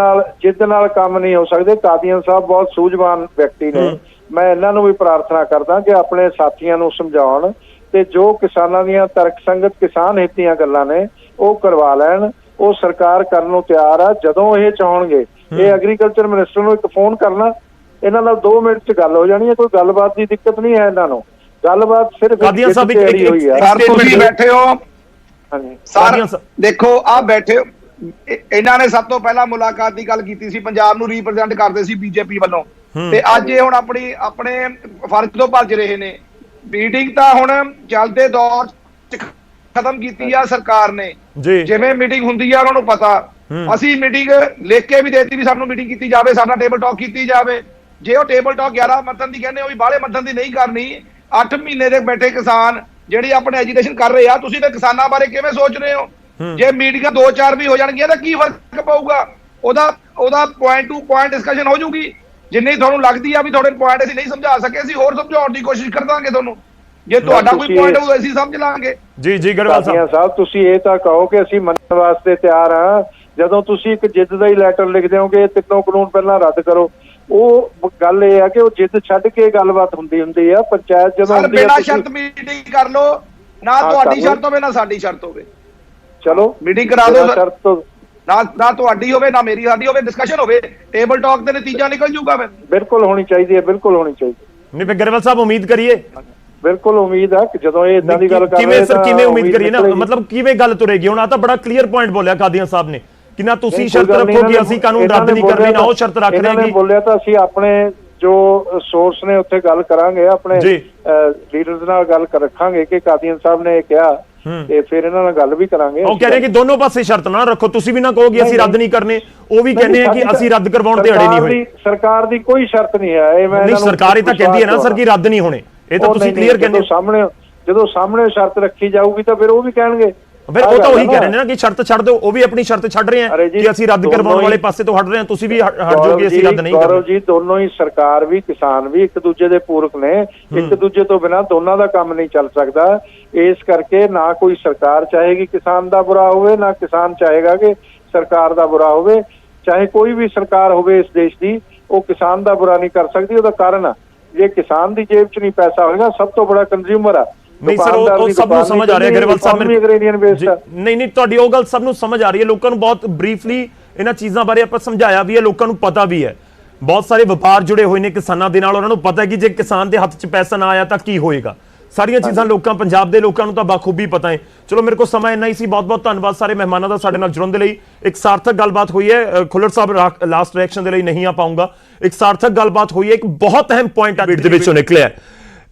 ਜਿੱਦ ਨਾਲ ਕੰਮ ਨਹੀਂ ਹੋ ਸਕਦੇ। ਕਾਦੀਆਂ ਸਾਹਿਬ ਬਹੁਤ ਸੂਝਵਾਨ ਵਿਅਕਤੀ ਨੇ, ਮੈਂ ਇਹਨਾਂ ਨੂੰ ਵੀ ਪ੍ਰਾਰਥਨਾ ਕਰਦਾ ਕਿ ਆਪਣੇ ਸਾਥੀਆਂ ਨੂੰ ਸਮਝਾਉਣ ਤੇ ਜੋ ਕਿਸਾਨਾਂ ਦੀਆਂ ਤਰਕਸੰਗਤ ਕਿਸਾਨ ਹਿੱਤ ਦੀਆਂ ਗੱਲਾਂ ਨੇ ਉਹ ਕਰਵਾ ਲੈਣ। ਉਹ ਸਰਕਾਰ ਕਰਨ ਨੂੰ ਤਿਆਰ ਆ ਜਦੋਂ ਇਹ ਚਾਹਣਗੇ। ਇਹ ਐਗਰੀਕਲਚਰ ਮਿਨਿਸਟਰ ਨੂੰ ਇੱਕ ਫੋਨ ਕਰਨਾ, ਇਹਨਾਂ ਨਾਲ 2 ਮਿੰਟ 'ਚ ਗੱਲ ਹੋ ਜਾਣੀ ਹੈ। ਕੋਈ ਗੱਲਬਾਤ ਦੀ ਦਿੱਕਤ ਨਹੀਂ ਹੈ ਇਹਨਾਂ ਨੂੰ, ਗੱਲਬਾਤ ਸਿਰਫ ਕਾਦੀਆਂ ਸਾਹਿਬ ਹੋਈ ਹੈ। ਤੁਸੀਂ ਬੈਠੇ ਹੋ ਸਰ, ਦੇਖੋ ਆ ਬੈਠੇ ਹੋ, ਇਹਨਾਂ ਨੇ ਸਭ ਤੋਂ ਪਹਿਲਾਂ ਮੁਲਾਕਾਤ ਦੀ ਗੱਲ ਕੀਤੀ ਸੀ, ਪੰਜਾਬ ਨੂੰ ਰੀਪ੍ਰੈਜ਼ੈਂਟ ਕਰਦੇ ਸੀ ਬੀਜੇਪੀ ਵੱਲੋਂ, ਤੇ ਅੱਜ ਇਹ ਹੁਣ ਆਪਣੇ ਫਰਜ਼ ਤੋਂ ਭੱਜ ਰਹੇ ਨੇ। ਮੀਟਿੰਗ ਤਾਂ ਹੁਣ ਚੱਲਦੇ ਦੌਰ 'ਚ ਖਤਮ ਕੀਤੀ ਆ ਸਰਕਾਰ ਨੇ, ਜਿਵੇਂ ਮੀਟਿੰਗ ਹੁੰਦੀ ਆ ਉਹਨਾਂ ਨੂੰ ਪਤਾ। ਅਸੀਂ ਮੀਟਿੰਗ ਲਿਖ ਕੇ ਵੀ ਦੇਤੀ ਵੀ ਸਾਨੂੰ ਮੀਟਿੰਗ ਕੀਤੀ ਜਾਵੇ, ਸਾਡਾ ਟੇਬਲ ਟਾਕ ਕੀਤੀ ਜਾਵੇ। ਜੇ ਉਹ ਟੇਬਲ ਟਾਕ 11 ਮੱਥਨ ਦੀ ਕਹਿੰਦੇ ਉਹ ਵੀ ਬਾਹਲੇ ਮੱਥਨ ਦੀ ਨਹੀਂ ਕਰਨੀ। 8 ਮਹੀਨੇ ਦੇ ਬੈਠੇ ਕਿਸਾਨ ਜਿਹੜੀ ਆਪਣੇ ਐਜੀਟੇਸ਼ਨ ਕਰ ਰਹੇ ਆ, ਤੁਸੀਂ ਤਾਂ ਕਿਸਾਨਾਂ ਬਾਰੇ ਕਿਵੇਂ ਸੋਚ ਰਹੇ ਹੋ? ਜੇ ਮੀਟਿੰਗਾਂ 2-4 ਵੀ ਹੋ ਜਾਣਗੀਆਂ ਤਾਂ ਕੀ ਫਰਕ ਪਊਗਾ? ਉਹਦਾ ਪੁਆਇੰਟ ਟੂ ਪੁਆਇੰਟ ਡਿਸਕਸ਼ਨ ਹੋ ਜੂਗੀ। ਜਿੰਨੀ ਤੁਹਾਨੂੰ ਲੱਗਦੀ ਆ ਵੀ ਤੁਹਾਡੇ ਪੁਆਇੰਟ ਅਸੀਂ ਨਹੀਂ ਸਮਝਾ ਸਕੇ, ਅਸੀਂ ਹੋਰ ਸਮਝਾਉਣ ਦੀ ਕੋਸ਼ਿਸ਼ ਕਰ ਦਾਂਗੇ ਤੁਹਾਨੂੰ। ਜੇ ਤੁਹਾਡਾ ਕੋਈ ਪੁਆਇੰਟ ਹੋਊ ਅਸੀਂ ਸਮਝ ਲਾਂਗੇ। ਜੀ ਗਰੇਵਾਲ ਸਾਹਿਬ, ਤੁਸੀਂ ਇਹ ਤਾਂ ਕਹੋ ਕਿ ਅਸੀਂ ਮੰਨਣ ਵਾਸਤੇ ਤਿਆਰ ਹਾਂ, ਜਦੋਂ ਤੁਸੀਂ ਇੱਕ ਜਿੱਦ ਦਾ ਹੀ ਲੈਟਰ ਲਿਖਦੇ ਹੋ ਕਿ ਇਹ ਤਿੰਨੋਂ ਕਾਨੂੰਨ ਪਹਿਲਾਂ ਰੱਦ ਕਰੋ, ਉਹ ਗੱਲ ਇਹ ਆ ਕਿ ਉਹ ਜਿੱਦ ਛੱਡ ਕੇ ਗੱਲਬਾਤ ਹੁੰਦੀ ਆ। ਪੰਚਾਇਤ ਜਦੋਂ ਸਰ ਹੁੰਦੀ ਆ ਬਿਨਾਂ ਤੁਸੀਂ- ਸ਼ਰਤ ਮੀਟਿੰਗ ਕਰ ਲਓ, ਨਾ ਹਾਂ, ਤੁਹਾਡੀ ਕਰ ਲਓ। ਸ਼ਰਤ ਹੋਵੇ ਨਾ ਸਾਡੀ ਸ਼ਰਤ ਹੋਵੇ, ਚਲੋ ਮੀਟਿੰਗ ਕਰਾ ਬਿਨਾਂ ਦਿਓ ਸਰ। ਸ਼ਰਤ ਤੋਂ ਨਾ ਤੁਹਾਡੀ ਹੋਵੇ ਨਾ ਮੇਰੀ, ਸਾਡੀ ਹੋਵੇ, ਡਿਸਕਸ਼ਨ ਹੋਵੇ, ਟੇਬਲ ਟਾਕ ਤੇ ਨਤੀਜਾ ਨਿਕਲ ਜੂਗਾ ਫਿਰ। ਬਿਲਕੁਲ ਹੋਣੀ ਚਾਹੀਦੀ ਹੈ, ਬਿਲਕੁਲ ਹੋਣੀ ਚਾਹੀਦੀ। ਨਹੀਂ ਫਿਰ ਗਰੇਵਾਲ ਸਾਹਿਬ ਉਮੀਦ ਕਰੀਏ ਬਿਲਕੁਲ ਉਮੀਦ ਆ ਕਿ ਜਦੋਂ ਇਹ ਇਦਾਂ ਦੀ ਗੱਲ ਕਰ ਰਹੇ ਕਿਵੇਂ ਸਰ ਤਾਂ ਕਿਵੇਂ ਉਮੀਦ ਕਰੀਏ ਨਾ, ਨਿਕਲੇਗੀ। ਮਤਲਬ ਕਿਵੇਂ ਗੱਲ ਤੁਰੇਗੀ? ਹੁਣ ਆ ਤਾਂ ਬੜਾ ਕਲੀਅਰ ਪੁਆਇੰਟ ਬੋਲਿਆ ਕਾਦੀਆਂ ਸਾਹਿਬ ਨੇ ਕਿ ਨਾ ਤੁਸੀਂ ਨਹੀਂ, ਸ਼ਰਤ ਕੋਈ ਗੱਲ ਨਹੀਂ, ਰੱਖੋ ਕਿ ਇਹਨਾਂ ਅਸੀਂ ਨੇ- ਕਾਨੂੰਨ ਇਹਨਾਂ ਰੱਦ ਨੇ ਨਹੀਂ ਕਰਨੀ, ਨਾ ਉਹ ਬੋਲਿਆ ਸ਼ਰਤ ਰੱਖ ਇਹਨਾਂ ਰਹੇ ਨੇ ਕਿ ਬੋਲਿਆ ਤਾਂ ਅਸੀਂ ਆਪਣੇ ਜੋ ਸੋਰਸ ਨੇ ਉੱਥੇ ਗੱਲ ਕਰਾਂਗੇ, ਆਪਣੇ ਜੀ। ਲੀਡਰਸ ਨਾਲ ਗੱਲ ਰੱਖਾਂਗੇ ਕਿ ਕਾਦੀਆਂ ਸਾਹਿਬ ਨੇ ਇਹ ਕਿਹਾ, ਤੇ ਫਿਰ ਇਹਨਾਂ ਨਾਲ ਗੱਲ ਵੀ ਕਰਾਂਗੇ। ਉਹ ਕਹਿ ਰਹੇ ਕਿ ਦੋਨੋਂ ਪਾਸੇ ਸ਼ਰਤ ਨਾ ਰੱਖੋ, ਤੁਸੀਂ ਵੀ ਨਾ ਕਹੋ ਕਿ ਅਸੀਂ ਰੱਦ ਨਹੀਂ ਕਰਨੇ, ਉਹ ਵੀ ਕਹਿੰਦੇ ਆ ਕਿ ਅਸੀਂ ਰੱਦ ਕਰਵਾਉਣ ਤੇ ਅੜੇ ਨਹੀਂ ਹੋਏ। ਸਰਕਾਰ ਦੀ ਕੋਈ ਸ਼ਰਤ ਨਹੀਂ ਹੈ, ਇਹ ਮੈਂ ਨਹੀਂ ਇਹਨਾਂ ਨੂੰ ਸਰਕਾਰ ਹੀ ਤਾਂ ਕਹਿੰਦੀ ਹੈ ਨਾ ਸਰ ਕਿ ਰੱਦ ਨਹੀਂ ਹੋਣੇ, ਇਹ ਤਾਂ ਉਹ ਤੁਸੀਂ ਨਹੀਂ, ਕਲੀਅਰ ਕਹਿੰਦੇ ਹੋ। ਜਦੋਂ ਸਾਹਮਣੇ ਸ਼ਰਤ ਰੱਖੀ ਜਾਊਗੀ ਤਾਂ ਫਿਰ ਉਹ ਵੀ ਕਹਿਣਗੇ। ਫਿਰ ਉਹ ਤਾਂ ਉਹੀ ਕਹਿ ਰਹੇ ਨੇ ਨਾ ਕਿ ਸ਼ਰਤ ਛੱਡ ਦਿਓ, ਉਹ ਵੀ ਆਪਣੀ ਸ਼ਰਤ ਛੱਡ ਰਹੇ ਆ ਕਿ ਅਸੀਂ ਰੱਦ ਕਰਵਾਉਣ ਵਾਲੇ ਪਾਸੇ ਤੋਂ ਹਟ ਰਹੇ ਹਾਂ, ਤੁਸੀਂ ਵੀ ਹਟ ਜਾਓ ਕਿ ਅਸੀਂ ਰੱਦ ਨਹੀਂ ਗੌਰਵ ਕਰਨਾ। ਜੀ, ਦੋਨੋਂ ਹੀ ਸਰਕਾਰ ਵੀ ਕਿਸਾਨ ਵੀ ਇੱਕ ਦੂਜੇ ਦੇ ਪੂਰਕ ਨੇ, ਇੱਕ ਦੂਜੇ ਤੋਂ ਬਿਨਾਂ ਦੋਨਾਂ ਦਾ ਕੰਮ ਨਹੀਂ ਚੱਲ ਸਕਦਾ। ਇਸ ਕਰਕੇ ਨਾ ਕੋਈ ਸਰਕਾਰ ਚਾਹੇਗੀ ਕਿਸਾਨ ਦਾ ਬੁਰਾ ਹੋਵੇ, ਨਾ ਕਿਸਾਨ ਚਾਹੇਗਾ ਕਿ ਸਰਕਾਰ ਦਾ ਬੁਰਾ ਹੋਵੇ। ਚਾਹੇ ਕੋਈ ਵੀ ਸਰਕਾਰ ਹੋਵੇ ਇਸ ਦੇਸ਼ ਦੀ, ਉਹ ਕਿਸਾਨ ਦਾ ਬੁਰਾ ਨਹੀਂ ਕਰ ਸਕਦੀ। ਉਹਦਾ ਕਾਰਨ ਆ, ਜੇ ਕਿਸਾਨ ਦੀ ਜੇਬ 'ਚ ਨਹੀਂ ਪੈਸਾ ਹੋਏਗਾ, ਸਭ ਤੋਂ ਬੜਾ ਕੰਜ਼ਿਊਮਰ ਆ। ਨਹੀਂ ਸਰ ਉਹ ਸਭ ਨੂੰ ਸਮਝ ਆ ਰਿਹਾ ਗਰੇਵਾਲ ਸਾਹਿਬ, ਨਹੀਂ ਤੁਹਾਡੀ ਉਹ ਗੱਲ ਸਭ ਨੂੰ ਸਮਝ ਆ ਰਹੀ ਹੈ। ਲੋਕਾਂ ਨੂੰ ਬਹੁਤ ਬਰੀਫਲੀ ਇਹਨਾਂ ਚੀਜ਼ਾਂ ਬਾਰੇ ਆਪਾਂ ਸਮਝਾਇਆ ਵੀ ਹੈ, ਲੋਕਾਂ ਨੂੰ ਪਤਾ ਵੀ ਹੈ। ਬਹੁਤ ਸਾਰੇ ਵਪਾਰ ਜੁੜੇ ਹੋਏ ਨੇ ਕਿਸਾਨਾਂ ਦੇ ਨਾਲ, ਉਹਨਾਂ ਨੂੰ ਪਤਾ ਹੈ ਕਿ ਜੇ ਕਿਸਾਨ ਦੇ ਹੱਥ 'ਚ ਪੈਸਾ ਨਾ ਆਇਆ ਤਾਂ ਕੀ ਹੋਏਗਾ। ਸਾਰੀਆਂ ਚੀਜ਼ਾਂ ਲੋਕਾਂ, ਪੰਜਾਬ ਦੇ ਲੋਕਾਂ ਨੂੰ ਤਾਂ ਬਾਖੂਬੀ ਪਤਾ ਹੈ। ਚਲੋ ਮੇਰੇ ਕੋਲ ਸਮਾਂ ਇੰਨਾ ਹੀ ਸੀ, ਬਹੁਤ ਬਹੁਤ ਧੰਨਵਾਦ ਸਾਰੇ ਮਹਿਮਾਨਾਂ ਦਾ ਸਾਡੇ ਨਾਲ ਜੁੜਨ ਦੇ ਲਈ। ਇੱਕ ਸਾਰਥਕ ਗੱਲਬਾਤ ਹੋਈ ਹੈ, ਖੁੱਲਰ ਸਾਹਿਬ ਲਾਸਟ ਰਿਐਕਸ਼ਨ ਦੇ ਲਈ ਨਹੀਂ ਆ ਪਾਉਂਗਾ। ਇੱਕ ਸਾਰਥਕ ਗੱਲਬਾਤ ਹੋਈ ਹੈ, ਇੱਕ ਬਹੁਤ ਅਹਿਮ ਪੁਆਇੰਟ ਅੱਜ ਦੇ ਵਿੱਚੋਂ ਨਿਕਲਿਆ।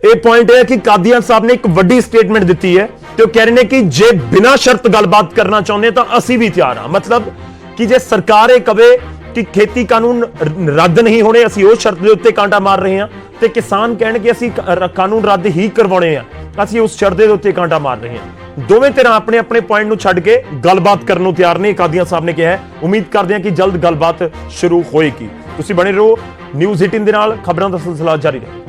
ਇਹ ਪੁਆਇੰਟ ਹੈ ਕਿ ਕਾਦੀਆਂ ਸਾਹਿਬ ਨੇ ਇੱਕ ਵੱਡੀ ਸਟੇਟਮੈਂਟ ਦਿੱਤੀ ਹੈ ਤੇ ਉਹ ਕਹਿ ਰਹੇ ਨੇ ਕਿ ਜੇ ਬਿਨਾਂ ਸ਼ਰਤ ਗੱਲਬਾਤ ਕਰਨਾ ਚਾਹੁੰਦੇ ਤਾਂ ਅਸੀਂ ਵੀ ਤਿਆਰ ਹਾਂ। ਮਤਲਬ ਕਿ ਜੇ ਸਰਕਾਰ ਇਹ ਕਵੇ ਕਿ ਖੇਤੀ ਕਾਨੂੰਨ ਰੱਦ ਨਹੀਂ ਹੋਣੇ, ਅਸੀਂ ਉਹ ਸ਼ਰਤ ਦੇ ਉੱਤੇ ਕਾਂਟਾ ਮਾਰ ਰਹੇ ਹਾਂ, ਤੇ ਕਿਸਾਨ ਕਹਿਣ ਕਿ ਅਸੀਂ ਕਾਨੂੰਨ ਰੱਦ ਹੀ ਕਰਵਾਉਣੇ ਆ, ਅਸੀਂ ਉਸ ਸ਼ਰਤ ਦੇ ਉੱਤੇ ਕਾਂਟਾ ਮਾਰ ਰਹੇ ਹਾਂ। ਦੋਵੇਂ ਧਿਰਾਂ ਆਪਣੇ ਆਪਣੇ ਪੁਆਇੰਟ ਨੂੰ ਛੱਡ ਕੇ ਗੱਲਬਾਤ ਕਰਨ ਨੂੰ ਤਿਆਰ ਨੇ, ਕਾਦੀਆਂ ਸਾਹਿਬ ਨੇ ਕਿਹਾ। ਉਮੀਦ ਕਰਦੇ ਹਾਂ ਕਿ ਜਲਦ ਗੱਲਬਾਤ ਸ਼ੁਰੂ ਹੋਏਗੀ। ਤੁਸੀਂ ਬਣੇ ਰਹੋ ਨਿਊਜ਼ 18 ਦੇ ਨਾਲ, ਖਬਰਾਂ ਦਾ ਸਿਲਸਿਲਾ ਜਾਰੀ ਰਹੇ।